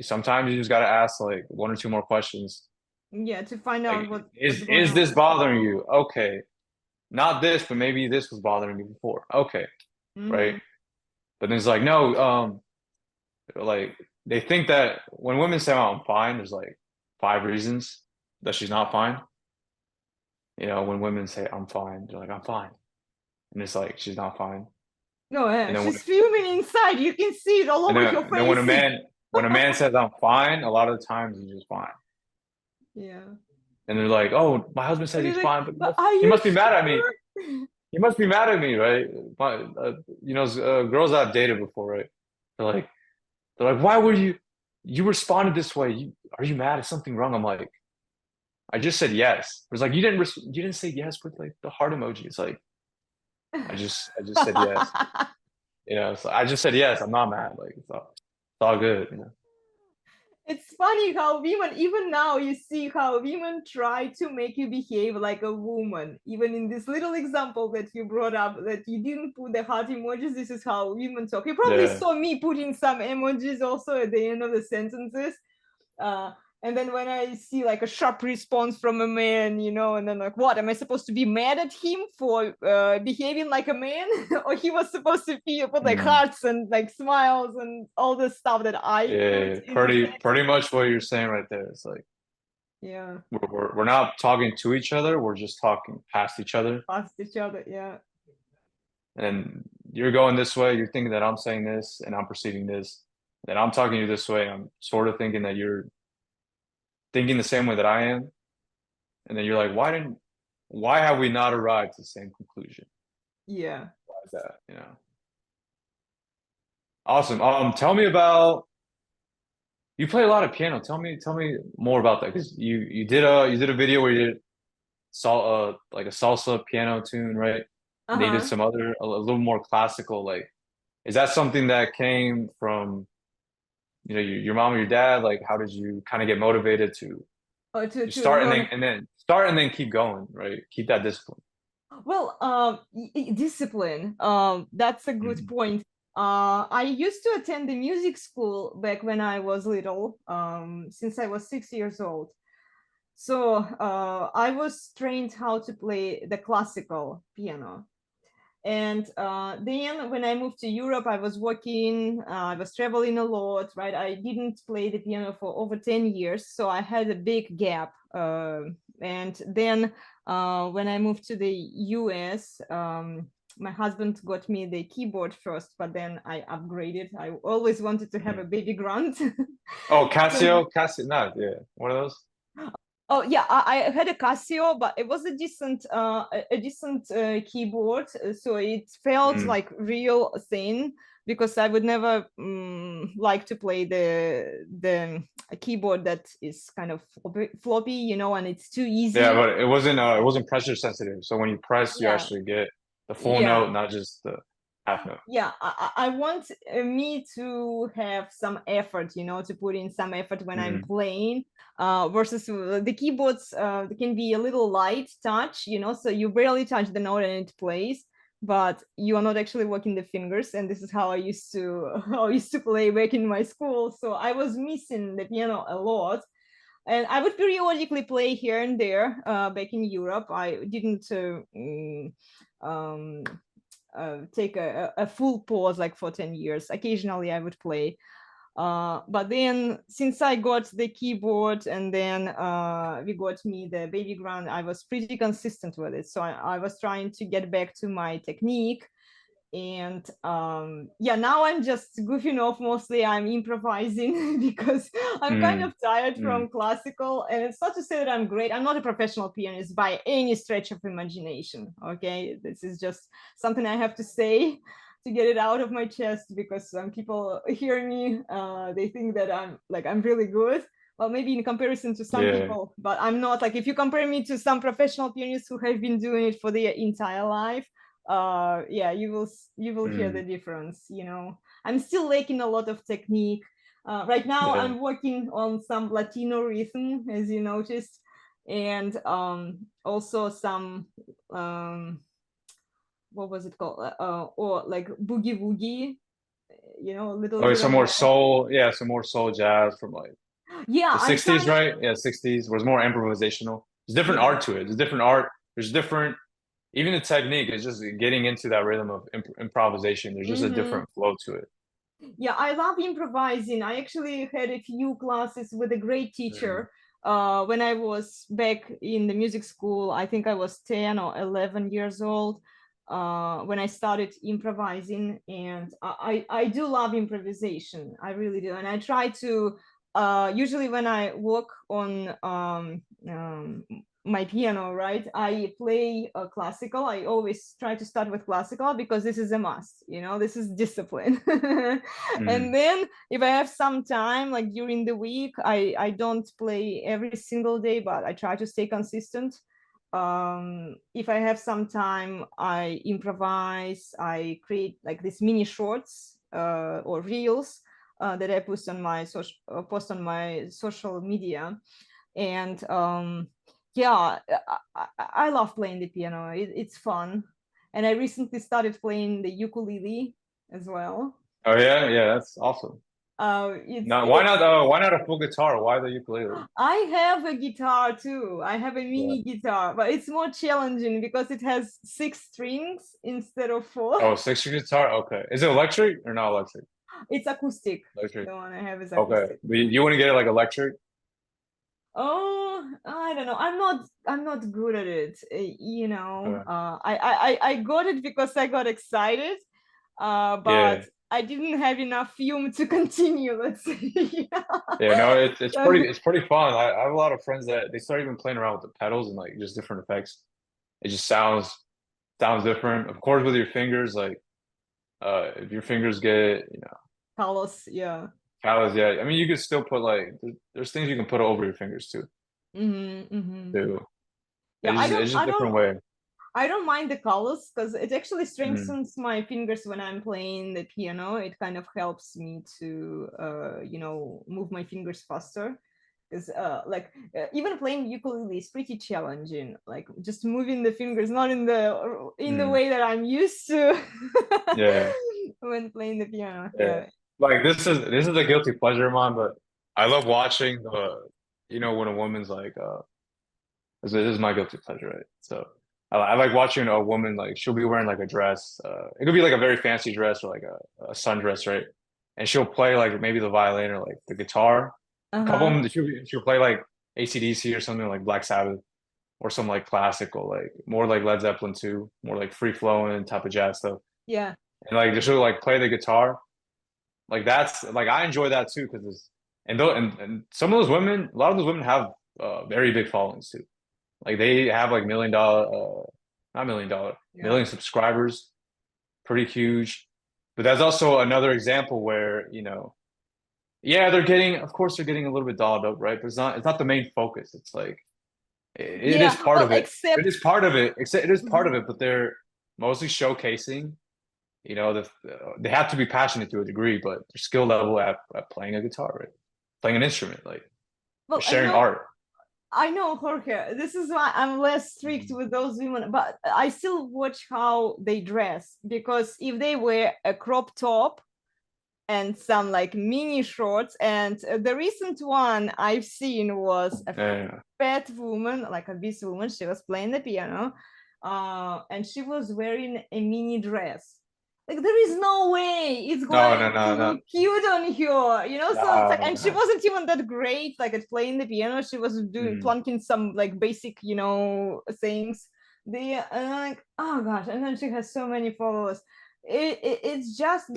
sometimes you just got to ask like one or two more questions. Yeah, to find Like, out what's going is this on. bothering you? Okay, not this, but maybe this was bothering me before. Okay, right. Hmm. But then it's like, no, like they think that when women say, "Oh, I'm fine," there's like five reasons that she's not fine. You know, when women say, "I'm fine," they're like, "I'm fine," and it's like she's not fine. No, And then when she's fuming inside. You can see it all over your and then face. when a man says, "I'm fine," a lot of the times he's just fine. Yeah. And they're like, "Oh, my husband says And he's he's like, fine, but but are he you must be mad at me. sure? He must be mad at me, right?" You know, girls I've dated before, right? They're like, why were you responded this way? Are you mad? Is something wrong? I'm like, I just said yes. It was like you didn't say yes with like the heart emoji. It's like I just said yes. You know, so I just said yes. I'm not mad. Like it's all good. You know. It's funny how women, even now, you see how women try to make you behave like a woman. Even in this little example that you brought up, that you didn't put the heart emojis, this is how women talk. You probably Yeah. saw me putting some emojis also at the end of the sentences. Uh, and then when I see like a sharp response from a man, and then like, what am I supposed to be mad at him for behaving like a man, or he was supposed to put like Mm. hearts and like smiles and all the stuff that I put Yeah. in the Pretty sentence? much what you're saying right there. It's like Yeah, we're not talking to each other. We're just talking past each other. past each other. Yeah, And you're going this way. You're thinking that I'm saying this, and I'm perceiving this. Then I'm talking to you this way. I'm sort of thinking that you're thinking the same way that I am. And then you're like, why have we not arrived to the same conclusion? yeah. Why is that? You know. Awesome. Tell me about you play a lot of piano. Tell me more about that because you did a video where you did like a salsa piano tune, right? And they did Uh-huh. some other a little more classical. Like, is that something that came from your mom or your dad? Like, how did you kind of get motivated to Oh, to start learn. and then start and then keep going, right? Keep that discipline. Well, discipline. That's a good Mhm. point. I used to attend the music school back when I was little, since I was 6 years old. So I was trained how to play the classical piano. And then when I moved to Europe, I was working, I was traveling a lot, right? I didn't play the piano for over 10 years, so I had a big gap. And then when I moved to the US, my husband got me the keyboard first, but then I upgraded. I always wanted to have a Mhm. baby grunt. Oh, Casio, not yeah, one of those. Oh yeah, I had a Casio, but it was a decent, keyboard. So it felt Mm. like real thin because I would never like to play the keyboard that is kind of floppy, and it's too Yeah, easy. but it wasn't pressure sensitive. So when you press, you Yeah, actually get the full yeah. note, not just the half note. Yeah, I want me to have some effort, to put in some effort when I'm Mm. playing, versus the keyboards can be a little light touch, so you barely touch the note and it plays, but you are not actually working the fingers. And this is how I used to how I used to play back in my school. So I was missing the piano a lot. And I would periodically play here and there back in Europe. I didn't um, take a full pause like for 10 years. Occasionally I would play. But then since I got the keyboard and then we got me the baby ground, I was pretty consistent with it. So I was trying to get back to my technique. And yeah, now I'm just goofing off. Mostly I'm improvising because I'm kind Mm. of tired Mm. from classical. And it's not to say that I'm great. I'm not a professional pianist by any stretch of imagination. Okay, this is just something I have to say to get it out of my chest, because some people hear me, they think that I'm really good. Well, maybe in comparison to some Yeah. people, but I'm not. Like, if you compare me to some professional pianists who have been doing it for their entire life, yeah, you will hear the Mm. difference, you know. I'm still lacking a lot of technique. Right now Yeah. I'm working on some Latino rhythm, as you noticed, and also some what was it called, or like boogie woogie, you know, a little Okay, bit some of more that. soul, yeah, some more soul jazz from like Yeah, the I'm 60s, trying. right? Yeah, 60s was more improvisational. There's different Yeah. art to it. There's different art. There's different, even the technique is just getting into that rhythm of improvisation. There's just a Hmm. different flow to it. Yeah, I love improvising. I actually had a few classes with a great Mm. teacher when I was back in the music school. I think I was 10 or 11 years old when I started improvising. And I do love improvisation. I really do. And I try to, usually when I work on my piano, right, I play classical. I always try to start with classical because this is a must, you know, this is discipline. And Mm. then if I have some time, like during the week, I don't play every single day, but I try to stay consistent. If I have some time, I improvise. I create like these mini shorts or reels that I post on my social media. And yeah, I love playing the piano. It's fun. And I recently started playing the ukulele as well. Oh yeah, yeah, that's awesome. It's Now, it, why not a full guitar? Why the ukulele? I have a guitar too. I have a Yeah. mini guitar, but it's more challenging because it has 6 strings instead of four. Oh, six-string guitar. Okay. Is it electric or not electric? It's acoustic. Electric. The one I have is Okay. acoustic. But you want to get it like electric? Oh, I don't know. I'm not good at it. You know, Okay. I got it because I got excited, but Yeah. I didn't have enough fume to continue. Let's say. Yeah. Yeah, no, it's So, pretty fun. I have a lot of friends that they start even playing around with the pedals and like just different effects. It just sounds different. Of course, with your fingers, like if your fingers get, Carlos, yeah. callous, yeah. I mean, you could still put like there's things you can put over your fingers too. Mm-hmm, mm-hmm. Too. Yeah, It's just a different way. I don't mind the colors because it actually Mm. strengthens my fingers when I'm playing the piano. It kind of helps me to, you know, move my fingers faster. Because, like, even playing ukulele is pretty challenging. Like, just moving the fingers, not in the Mm. way that I'm used to Yeah. when playing the piano. Yeah. Yeah. Like this is a guilty pleasure of mine, but I love watching when a woman's like this is my guilty pleasure, right? So I like watching a woman like she'll be wearing like a dress. It could be like a very fancy dress or like a sundress, right? And she'll play like maybe the violin or like the guitar. A couple of Uh-huh. them she'll play like AC/DC or something like Black Sabbath or some like classical, like more like Led Zeppelin too, more like free flowing type of jazz stuff. Yeah. And like she'll like play the guitar like that's like I enjoy that too because it's and some of those women, a lot of those women have very big followings too. Like they have like not $1 million, Yeah. million subscribers, pretty huge. But that's also another example where, yeah, of course they're getting a little bit dolled up, right? But it's not the main focus. It's like it is Yeah. part Well, of it. It except. is part of it. Except it is part of Mhm. it, but they're mostly showcasing they have to be passionate to a degree, but their skill level at playing a guitar, right? Playing an instrument, like they're Well, sharing art. I know, Jorge. This is why I'm less strict Mhm. with those women, but I still watch how they dress because if they wear a crop top and some like mini shorts, and the recent one I've seen was a Yeah. fat woman, like a obese woman. She was playing the piano, and she was wearing a mini dress. Like there is no way it's No, no, going to no, no, look cute on her, you know. So it's like, no, and she no. wasn't even that great, like at playing the piano. She was doing Mm. plunking some like basic, you know, things. And I'm like, oh gosh, and then she has so many followers. It's just the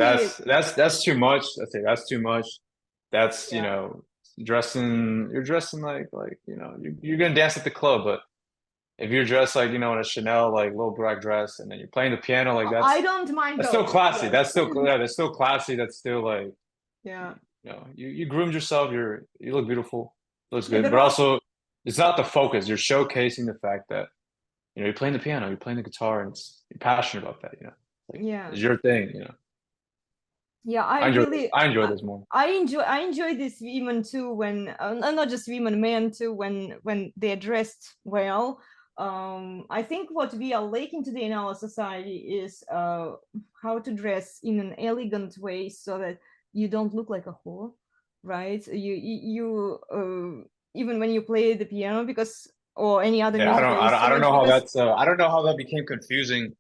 That's too much. I say that's too much. That's yeah. dressing. You're dressing like you're gonna dance at the club, but if you're dressed like in a Chanel like little black dress, and then you're playing the piano, like I don't mind that's still those. classy. Yes. That's still classy. That's still like Yeah. you groomed yourself. You look beautiful. Looks Yeah. good, There but was also it's not the focus. You're showcasing the fact that you're playing the piano, you're playing the guitar, and you're passionate about that, like Yeah. it's your thing, Yeah, I enjoy this more. I enjoy this women too when not just women, men too when they're dressed well. I think what we are lacking today in our society is how to dress in an elegant way so that you don't look like a whore, right? Even when you play the piano because or any other Yeah, musical I don't instrument know how because that's I don't know how that became confusing.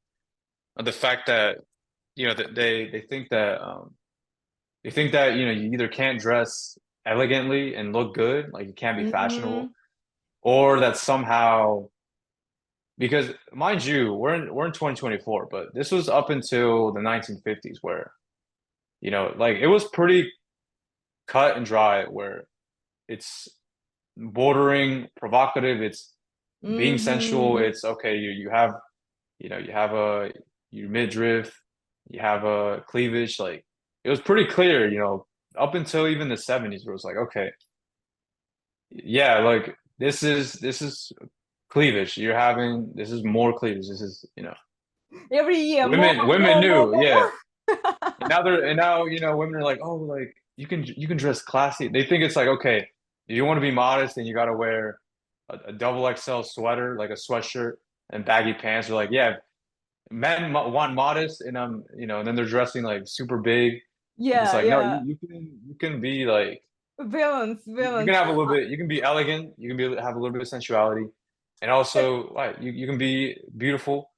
The fact that that they think that you either can't dress elegantly and look good, like you can't be fashionable, mhm, or that somehow because mind you, we're in 2024, but this was up until the 1950s where like it was pretty cut and dry where it's bordering provocative, it's being sensual, mhm. it's okay, you have a your midriff, you have a cleavage, like it was pretty clear, up until even the 70s where it was like, okay, yeah, like this is cleavage. You're having this is more cleavage. This is, Every year women knew, yeah. more. And now, women are like, oh, like you can dress classy. They think it's like, okay, if you want to be modest, then you got to wear a double XL sweater, like a sweatshirt and baggy pants. They're like, yeah, men mo want modest, and and then they're dressing like super big. And it's Yeah, like, no, yeah. you can be like Villains, you can villains. have a little bit, you can be elegant, you can have a little bit of sensuality, and also like you can be beautiful,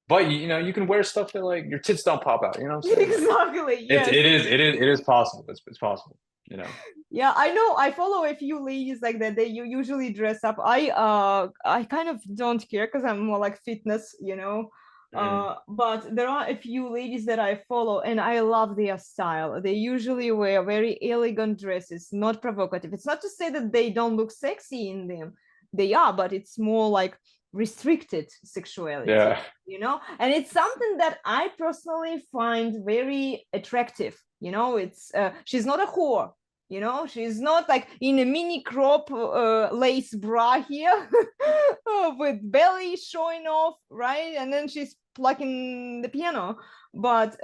but you can wear stuff that like your tits don't pop out. You know what I'm saying? Like Exactly, it's yes. it is possible. It's possible. You know. Yeah, I know. I follow a few ladies like that. They usually dress up. I kind of don't care because I'm more like fitness, you know. Mm. But there are a few ladies that I follow and I love their style. They usually wear very elegant dresses, not provocative. It's not to say that they don't look sexy in them. They are, but it's more like restricted sexuality, Yeah. you know? And it's something that I personally find very attractive. You know, it's she's not a whore, you know, she's not like in a mini crop lace bra here with belly showing off, right? And then she's plucking the piano. But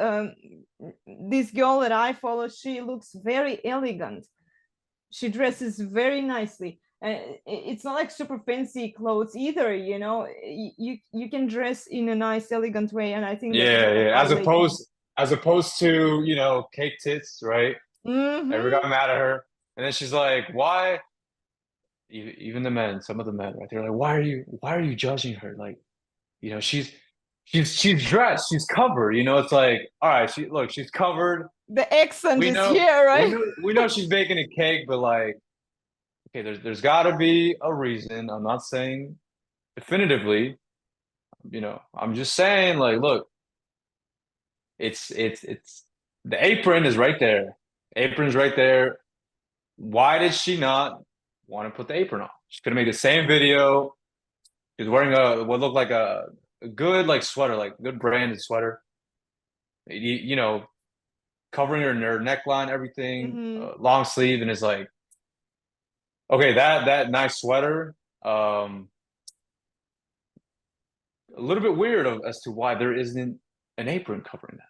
this girl that I follow, she looks very elegant. She dresses very nicely. It's not like super fancy clothes either, you know. You can dress in a nice, elegant way, and I think that Yeah, women yeah. are lacking. As opposed to cake tits, right? Everyone Mm-hmm. got mad at her, and then she's like, "Why?" Even the men, some of the men, right? They're like, why are you judging her? Like, she's dressed, she's covered. It's like, all right, she's covered. The accent is here, right? We know she's baking a cake, but like, okay, there's got to be a reason. I'm not saying definitively. I'm just saying, like, look, it's the apron is right there. Apron's right there. Why did she not want to put the apron on? She could have made the same video. She's wearing what looked like a good like sweater, like good branded sweater. You know, covering her neckline, everything, Mm-hmm. long sleeve, and it's like, okay, that nice sweater. Um, a little bit weird as to why there isn't an apron covering that,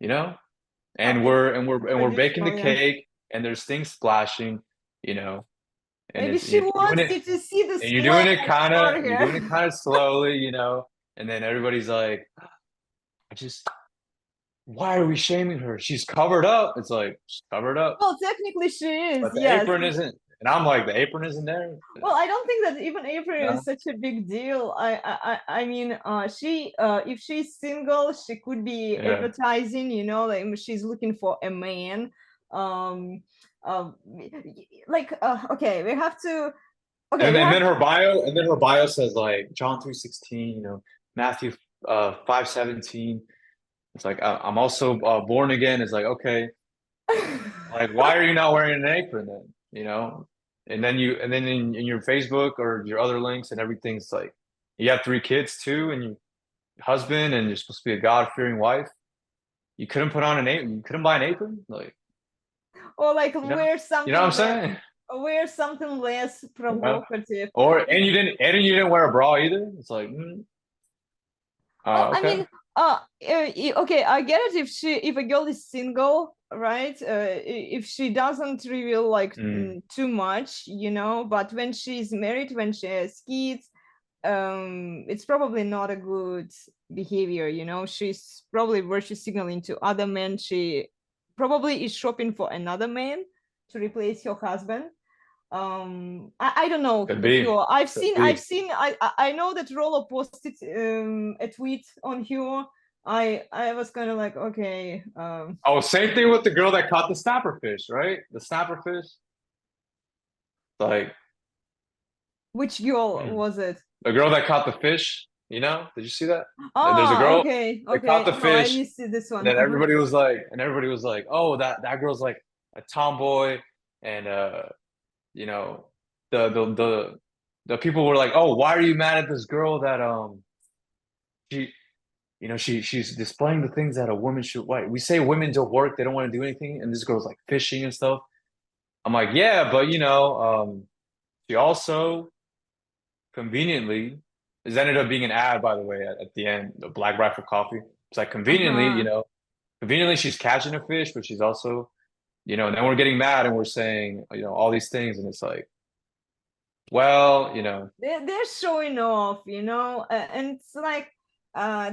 you know? And It's we're baking the traditional, yeah. cake, and there's things splashing, you know, and Maybe it's she you're doing wants it you to see the and you're doing splay it on kind of you're doing it forehead. kind of slowly, and then everybody's like, I just why are we shaming her? She's covered up. It's like she's covered up, Well, technically she is, but the yes. apron isn't. And I'm like, the apron isn't there. Well, I don't think that even April No, is such a big deal. I mean, she, if she's single, she could be yeah. advertising. You know, like she's looking for a man. Um, uh, okay, we have to. Okay, we And have. then her bio says like John 3:16, Matthew 5:17. It's like I'm also born again. It's like, okay, like why are you not wearing an apron then? And then in your Facebook or your other links and everything's like you have 3 kids too, and your husband, and you're supposed to be a God-fearing wife. You couldn't put on an apron. You couldn't buy an apron, like Or like you know, wear you know what I'm something that saying? wear something less Yeah. provocative. Or It, and you didn't wear a bra either. It's like, well, I okay. mean, okay, I get it if a girl is single, right? If she doesn't reveal like Mm. too much, but when she's married, when she has kids, it's probably not a good behavior. She's probably virtue signaling to other men. She probably is shopping for another man to replace her husband. I don't know Could be. Hyo. Could I've be. seen I know that Rollo posted a tweet on Hyo. I was kind of like, okay, Oh, same thing with the girl that caught the snapper fish, right? The snapper fish. Like, which girl hmm. was it? The girl that caught the fish, did you see that? There's a Oh, girl okay, that caught okay. the No, I fish, missed this and one. then everybody was like, oh, that girl's like a tomboy, and you know, the people were like, oh, why are you mad at this girl that she she's displaying the things that a woman should. Why we say women don't work, they don't want to do anything, and this girl's like fishing and stuff. I'm like, yeah, but she also conveniently, this ended up being an ad, by the way, at the end, the Black Rifle Coffee. It's like Uh-huh. conveniently she's catching a fish, but she's also, and then we're getting mad and we're saying, all these things, and it's like, well, They're showing off, and it's like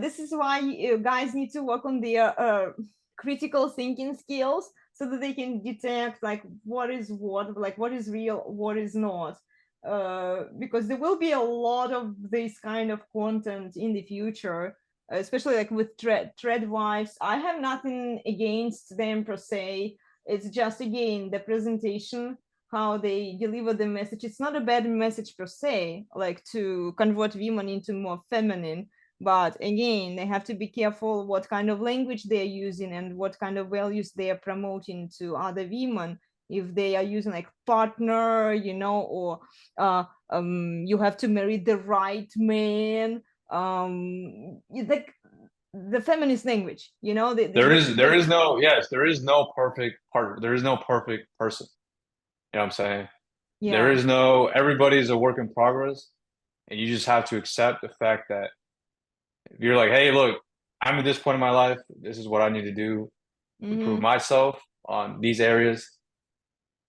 this is why guys need to work on their critical thinking skills so that they can detect like what is what, like what is real, what is not. Because there will be a lot of this kind of content in the future, especially like with thread wives. I have nothing against them per se. It's just again the presentation, how they deliver the message. It's not a bad message per se, like to convert women into more feminine, but again, they have to be careful what kind of language they're using and what kind of values they are promoting to other women. If they are using like partner, or you have to marry the right man, like the feminist language, there is no, yes, there is no perfect partner. There is no perfect person. You know what I'm saying? There yeah. is no, everybody's a work in progress, and you just have to accept the fact that if you're like, hey, look, I'm at this point in my life, this is what I need to do to improve Mm-hmm. myself on these areas.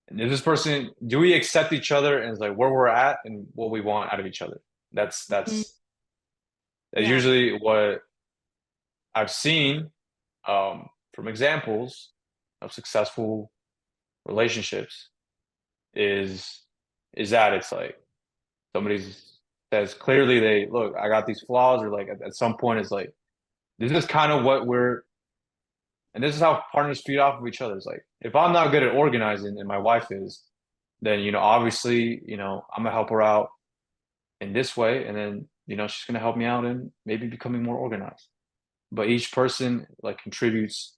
And if this person, do we accept each other and it's like where we're at and what we want out of each other? That's Mm-hmm. that's that's Yeah. usually what I've seen from examples of successful relationships is that it's like somebody says clearly they look, I got these flaws, or like at some point it's like this is kind of what we're, and this is how partners feed off of each other. It's like if I'm not good at organizing and my wife is, then obviously I'm gonna help her out in this way, and then she's gonna help me out in maybe becoming more organized. But each person like contributes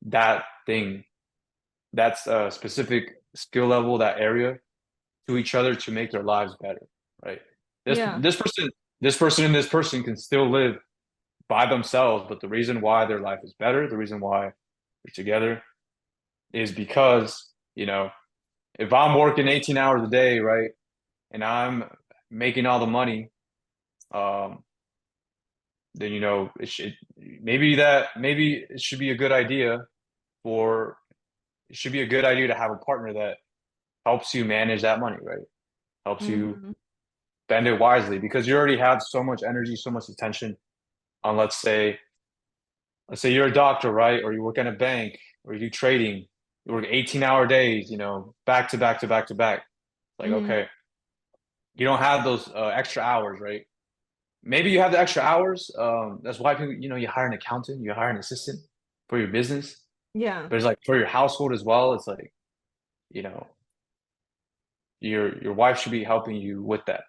that thing, that's a specific skill level, that area, to each other to make their lives better, right? This Yeah. this person, this person, and this person can still live by themselves, but the reason why their life is better, the reason why they're together, is because if I'm working 18 hours a day, right, and I'm making all the money, um, then maybe it should be a good idea for it should be a good idea to have a partner that helps you manage that money, right? Helps you Mm-hmm. spend it wisely because you already have so much energy, so much attention on, let's say you're a doctor, right? Or you work at a bank, or you do trading, you work 18-hour days, back to back to back to back. Like, Mm-hmm. okay, you don't have those extra hours, right? Maybe you have the extra hours. That's why people, you hire an accountant, you hire an assistant for your business. Yeah. But it's like for your household as well. It's like, you know, your wife should be helping you with that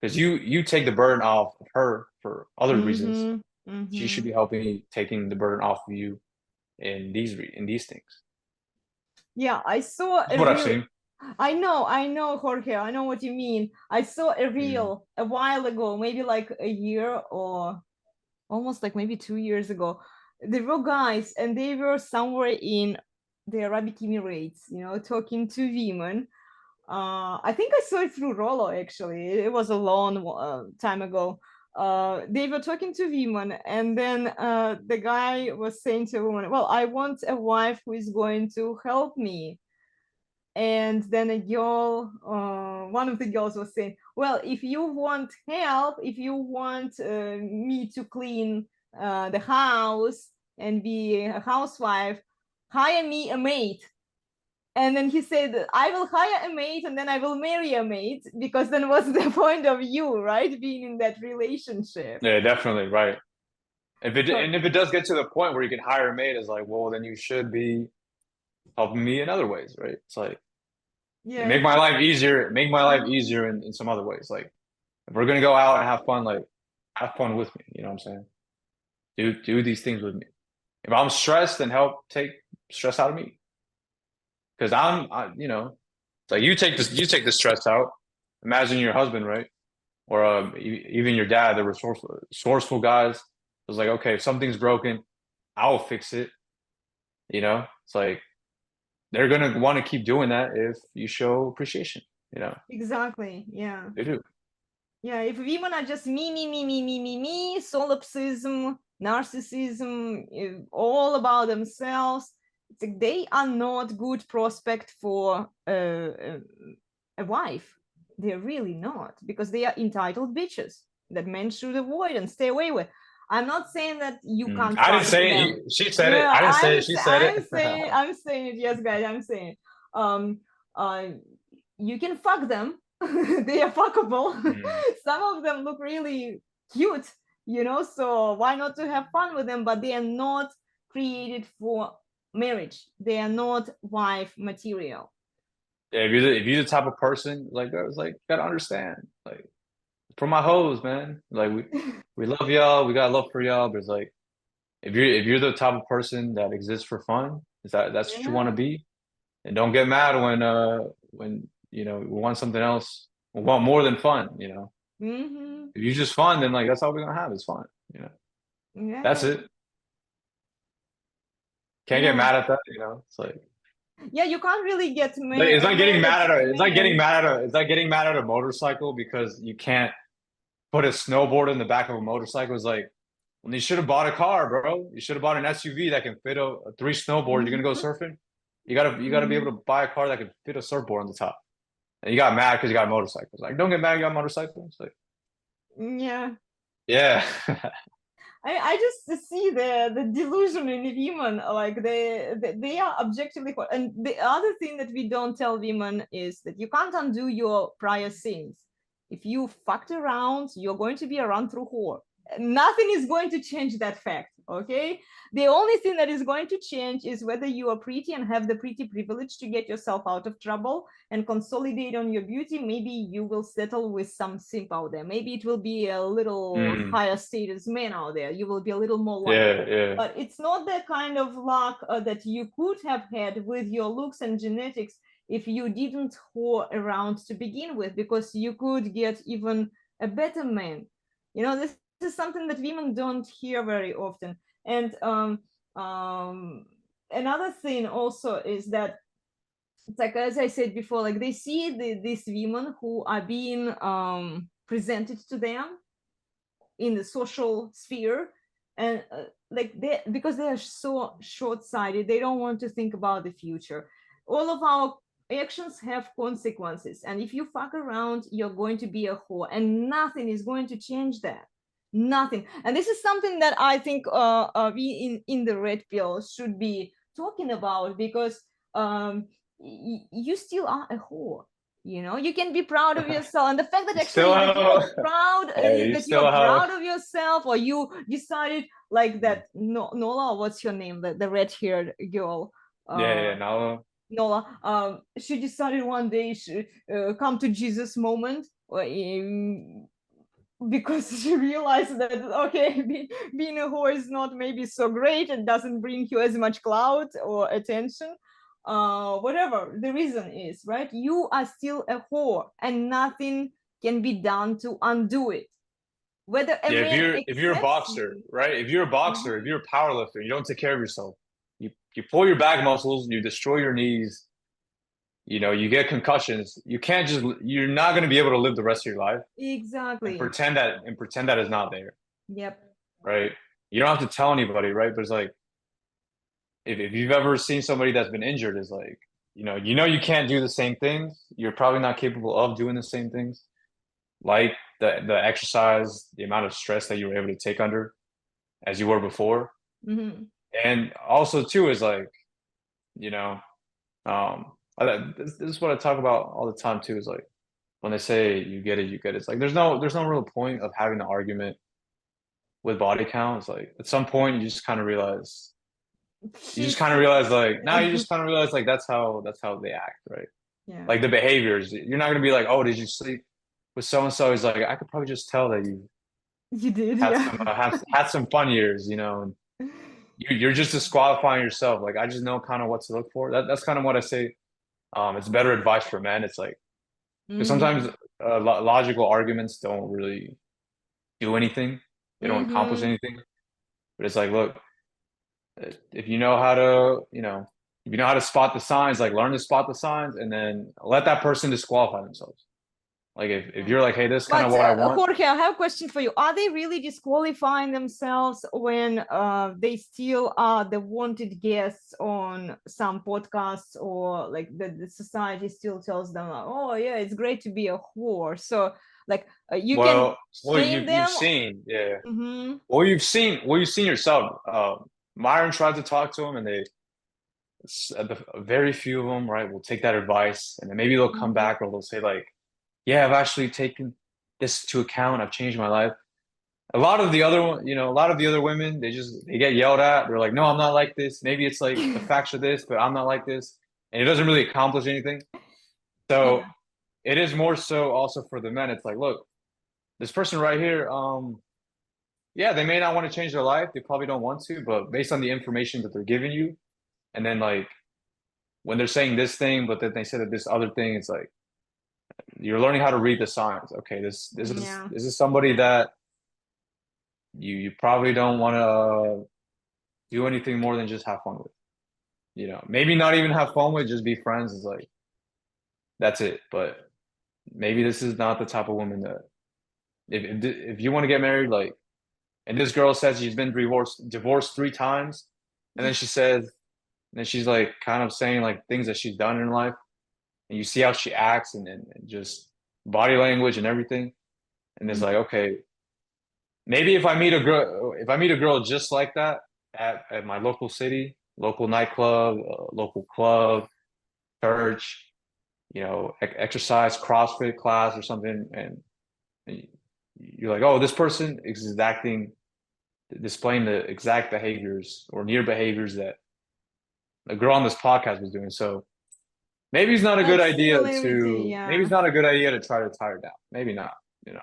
because you take the burden off of her for other reasons. Mm-hmm. She should Mm-hmm. be helping you, taking the burden off of you in these things. Yeah, I saw That's a what I've reel. seen. I know, Jorge. I know what you mean. I saw a Mm. reel a while ago, maybe like a year or almost like maybe 2 years ago. There were guys, and they were somewhere in the Arabic Emirates, talking to women. I think I saw it through Rollo, actually. It was a long time ago. They were talking to women, and then the guy was saying to a woman, well, I want a wife who is going to help me. And then a girl, one of the girls was saying, well, if you want help, if you want me to clean the house and be a housewife, hire me a maid. And then he said, I will hire a maid and then I will marry a maid, because then what's the point of you, right? Being in that relationship. Yeah, definitely, right. If But it does get to the point where you can hire a maid, it's like, well, then you should be helping me in other ways, right? It's like yeah, make my life easier, make my life easier in some other ways. Like if we're gonna go out and have fun, like have fun with me. You know what I'm saying? Do these things with me. If I'm stressed, then help take stress out of me. Because you know, it's like you take the stress out. Imagine your husband, right? Or even your dad, the resourceful guys. It was like, okay, if something's broken, I'll fix it. You know, it's like they're gonna want to keep doing that if you show appreciation. You know, exactly. Yeah. they do. Yeah. If women are just me, solipsism, narcissism, all about themselves, it's like they are not good prospect for a wife. They're really not, because they are entitled bitches that men should avoid and stay away with. I'm not saying that you can't I didn't fuck say them. it. She said it. Yeah, I didn't say it. She said it. I'm saying it. Yes, guys, I'm saying it. Um, uh, you can fuck them. They are fuckable. Mm. Some of them look really cute, you know. So why not to have fun with them? But they are not created for marriage. They are not wife material. Yeah, if you're the type of person like that, it's like gotta understand. Like for my hoes, man. Like we love y'all. We got love for y'all. But it's like if you're the type of person that exists for fun, is that's what you want to Yeah. be? And don't get mad when you know we want something else. We want more than fun. You know, Mm-hmm. if you just fun, then like that's all we're gonna have is fun. You know, that's Yeah. it. Can't get Yeah. mad at that. You know, it's like Yeah. You can't really get it's like getting mad at mad at a it's like getting men. mad at a it's like getting mad at a motorcycle because you can't put a snowboard in the back of a motorcycle. It's like, well, you should have bought a car, bro. You should have bought an SUV that can fit a three snowboard. You're gonna go Mm-hmm. surfing. You gotta be Mm-hmm. able to buy a car that can fit a surfboard on the top. And you got mad because you got motorcycles. Like, don't get mad you got motorcycles. Like, Yeah. yeah. I just see the delusion in women, like they are objectively. And the other thing that we don't tell women is that you can't undo your prior sins. If you fucked around, you're going to be a run through whore. Nothing is going to change that fact. Okay, the only thing that is going to change is whether you are pretty and have the pretty privilege to get yourself out of trouble and consolidate on your beauty. Maybe you will settle with some simp out there. Maybe it will be a little Mm, higher status man out there. You will be a little more liked. yeah, yeah. But it's not the kind of luck that you could have had with your looks and genetics if you didn't whore around to begin with, because you could get even a better man. You know, this is something that women don't hear very often. And um, another thing also is that it's like, as I said before, like they see these women who are being presented to them in the social sphere, and like they, because they are so short-sighted, they don't want to think about the future. All of our actions have consequences, and if you fuck around, you're going to be a whore, and nothing is going to change that. Nothing. And this is something that I think we in the red pill should be talking about, because you still are a whore. You know, you can be proud of yourself, and the fact that You still actually that you are have, proud, hey, you that you still are have, proud of yourself, or you decided like that. No, Nola, what's your name, the red-haired girl, yeah, yeah, uh now, Nola, she decided one day she come to Jesus moment, because she realized that okay, being a whore is not maybe so great, and doesn't bring you as much clout or attention, whatever the reason is, right? You are still a whore, and nothing can be done to undo it, whether a yeah, man if you're a accepts boxer, you. right? If you're a boxer, if you're a power lifter, you don't take care of yourself. You pull your back muscles, you destroy your knees, you get concussions. You're not going to be able to live the rest of your life and Exactly. pretend that is not there, Yep. right? You don't have to tell anybody, right? But it's like if you've ever seen somebody that's been injured, is like, you can't do the same things. You're probably not capable of doing the same things, like the exercise, the amount of stress that you were able to take under as you were before. Hmm. And also too is like, you know, this is what I talk about all the time too, is like when they say you get it, you get it. It's like there's no real point of having the argument with body count. It's like at some point you just She's kind of realize like now you yeah. just kind of realize like that's how they act, right? Yeah. Like the behaviors. You're not gonna be like, oh, did you sleep with so and so? He's like, I could probably just tell that you You did, had yeah. some fun years, and you're just disqualifying yourself. Like I just know kind of what to look for. That's kind of what I say. It's better advice for men. It's like because sometimes Hmm. logical arguments don't really do anything. They don't accomplish Hmm. anything. But it's like, look, if you know how to, if you know how to spot the signs, like learn to spot the signs, and then let that person disqualify themselves. Like if Yeah. you're like, hey, this is kind of But what I want. Jorge, I have a question for you. Are they really disqualifying themselves when they still are the wanted guests on some podcasts, or like the society still tells them, like, oh yeah, it's great to be a whore. So like you can Well, shame you've them. seen, yeah. Mm-hmm. Well, you've seen yourself. Myron tried to talk to him, and very few of them, right, will take that advice, and then maybe they'll come Mm-hmm. back or they'll say like, yeah, I've actually taken this to account. I've changed my life. A lot of the other women, they get yelled at. They're like, no, I'm not like this. Maybe it's like the facts are this, but I'm not like this, and it doesn't really accomplish anything. So Yeah. it is more so also for the men. It's like, look, this person right here, yeah, they may not want to change their life. They probably don't want to, but based on the information that they're giving you, and then like when they're saying this thing, but then they said that this other thing, it's like you're learning how to read the signs. Okay, Yeah. this is somebody that you probably don't want to do anything more than just have fun with. Maybe not even have fun with, just be friends. Is like that's it. But maybe this is not the type of woman that if you want to get married, like, and this girl says she's been divorced 3 times, and then she's like kind of saying like things that she's done in life, and you see how she acts and just body language and everything, and it's like, Mhm. okay, maybe if I meet a girl just like that at my local city, local nightclub, local club, church, exercise, CrossFit class or something, and you're like, oh, this person is displaying the exact behaviors or near behaviors that the girl on this podcast was doing. So Absolutely, maybe yeah. it's not a good idea to try to tie her down. Maybe not, you know.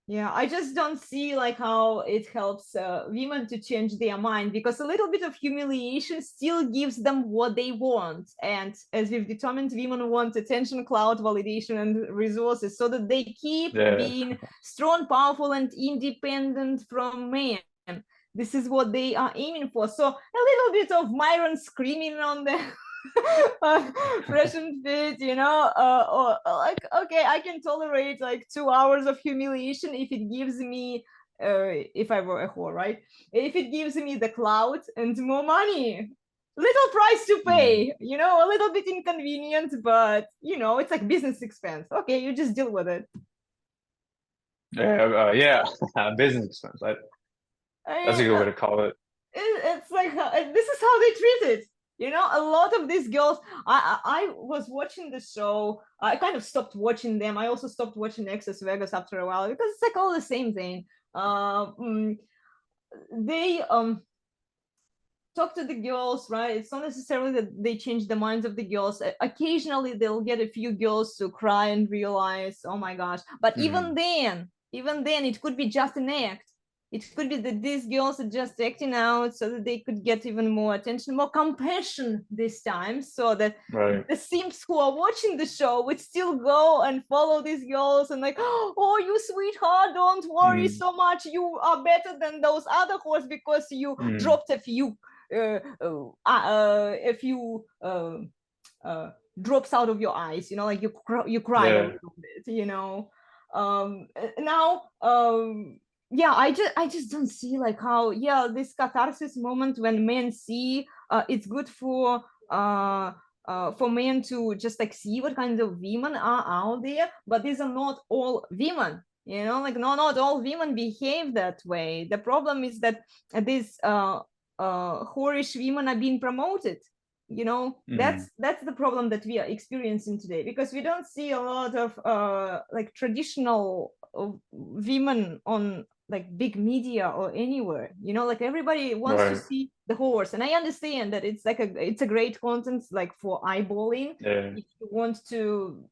Yeah, I just don't see like how it helps women to change their mind, because a little bit of humiliation still gives them what they want. And as we've determined, women want attention, clout, validation, and resources, so that they keep Yeah. being strong, powerful, and independent from men. This is what they are aiming for. So a little bit of Myron screaming on them. Fresh and fit, or like, okay, I can tolerate like 2 hours of humiliation if it gives me, if I were a whore, right? If it gives me the clout and more money, little price to Mm. pay, a little bit inconvenient, but it's like business expense. Okay, you just deal with it. Yeah, business expense. That's a I good way to call it. it's like this is how they treat it. A lot of these girls. I was watching the show. I kind of stopped watching them. I also stopped watching Access Vegas after a while, because it's like all the same thing. They talk to the girls, right? It's not necessarily that they change the minds of the girls. Occasionally they'll get a few girls to cry and realize, oh my gosh. But Mm. even then it could be just an act. It could be that these girls are just acting out so that they could get even more attention, more compassion this time, so that Right. the simps who are watching the show would still go and follow these girls and like, oh, you sweetheart, don't worry Mm. so much. You are better than those other whores because you Mm. dropped a few, a few drops out of your eyes, like you cry a Yeah. little bit, now yeah, I just don't see like how, yeah, this catharsis moment when men see, it's good for men to just like see what kinds of women are out there, but these are not all women, like not all women behave that way. The problem is that these whorish women are being promoted. Mm. That's the problem that we are experiencing today, because we don't see a lot of like traditional women on like big media or anywhere. Like everybody wants to Right. see the horse, and I understand that it's a great content like for eyeballing. Yeah. If you want to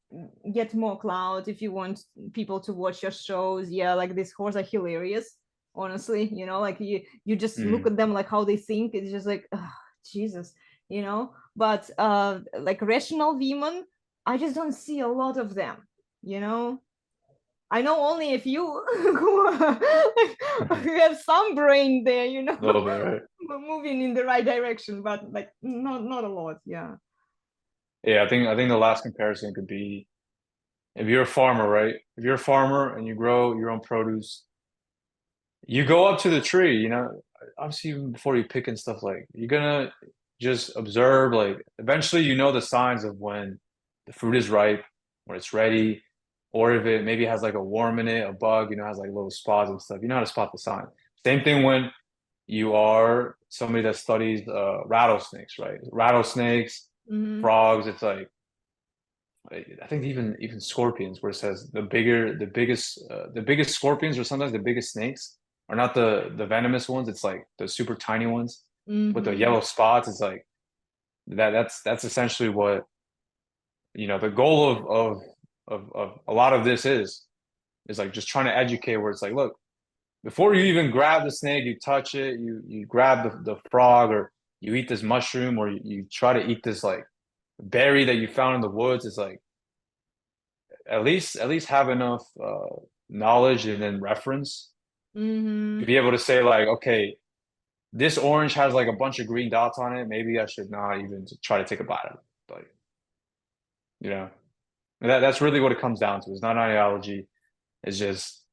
get more clout, if you want people to watch your shows, yeah, like these horses are hilarious, honestly. Like you just look Mm. at them, like how they think, it's just like, oh, Jesus. But like rational women, I just don't see a lot of them. I know only a few who have some brain there, A little bit, right? moving in the right direction, but like not a lot. Yeah. Yeah, I think the last comparison could be if you're a farmer, right? If you're a farmer and you grow your own produce, you go up to the tree, obviously even before you pick and stuff, like you're gonna just observe, like eventually you know the signs of when the fruit is ripe, when it's ready, or if it maybe has like a worm in it, a bug, has like little spots and stuff. You know how to spot the sign. Same thing when you are somebody that studies rattlesnakes, right? Rattlesnakes, Mm-hmm. frogs, it's like I think even scorpions, where it says the biggest scorpions or sometimes the biggest snakes are not the venomous ones. It's like the super tiny ones with the Mm-hmm. yellow spots. It's like that's essentially what the goal of a lot of this is like just trying to educate, where it's like, look, before you even grab the snake, you touch it, you grab the frog, or you eat this mushroom, or you try to eat this like berry that you found in the woods. It's like at least have enough knowledge and then reference to Mm-hmm. be able to say like, okay, this orange has like a bunch of green dots on it. Maybe I should not even try to take a bite of it. Like, you know, that's really what it comes down to. It's not an ideology. It's just,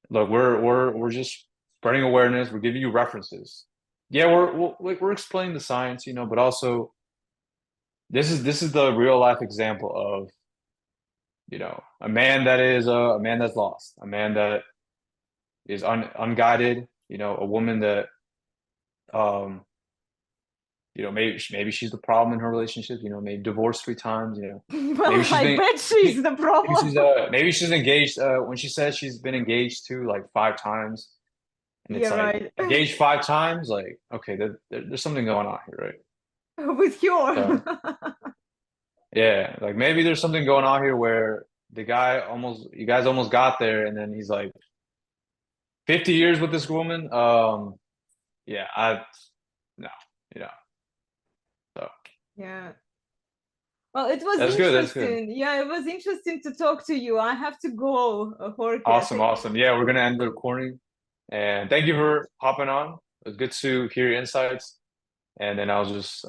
look, we're just spreading awareness. We're giving you references. Yeah, we're explaining the science, but also this is the real life example of a man that is a man that's lost, a man that is unguided, a woman that um maybe she's the problem in her relationship, maybe divorced 3 times, maybe Well, she's I been bet she's the problem. maybe she's engaged when she says she's been engaged to like 5 times, and Yeah, it's like right. engaged 5 times, like, okay, there's something going on here, right? With So your. yeah, like maybe there's something going on here where you guys almost got there, and then he's like 50 years with this woman. Yeah, no, you know. So Yeah. Well, it was that's good. That's good. interesting. Yeah, it was interesting to talk to you. I have to go, Jorge. Awesome, awesome. Yeah, we're gonna end the recording. And thank you for hopping on. It was good to hear your insights. And then I'll just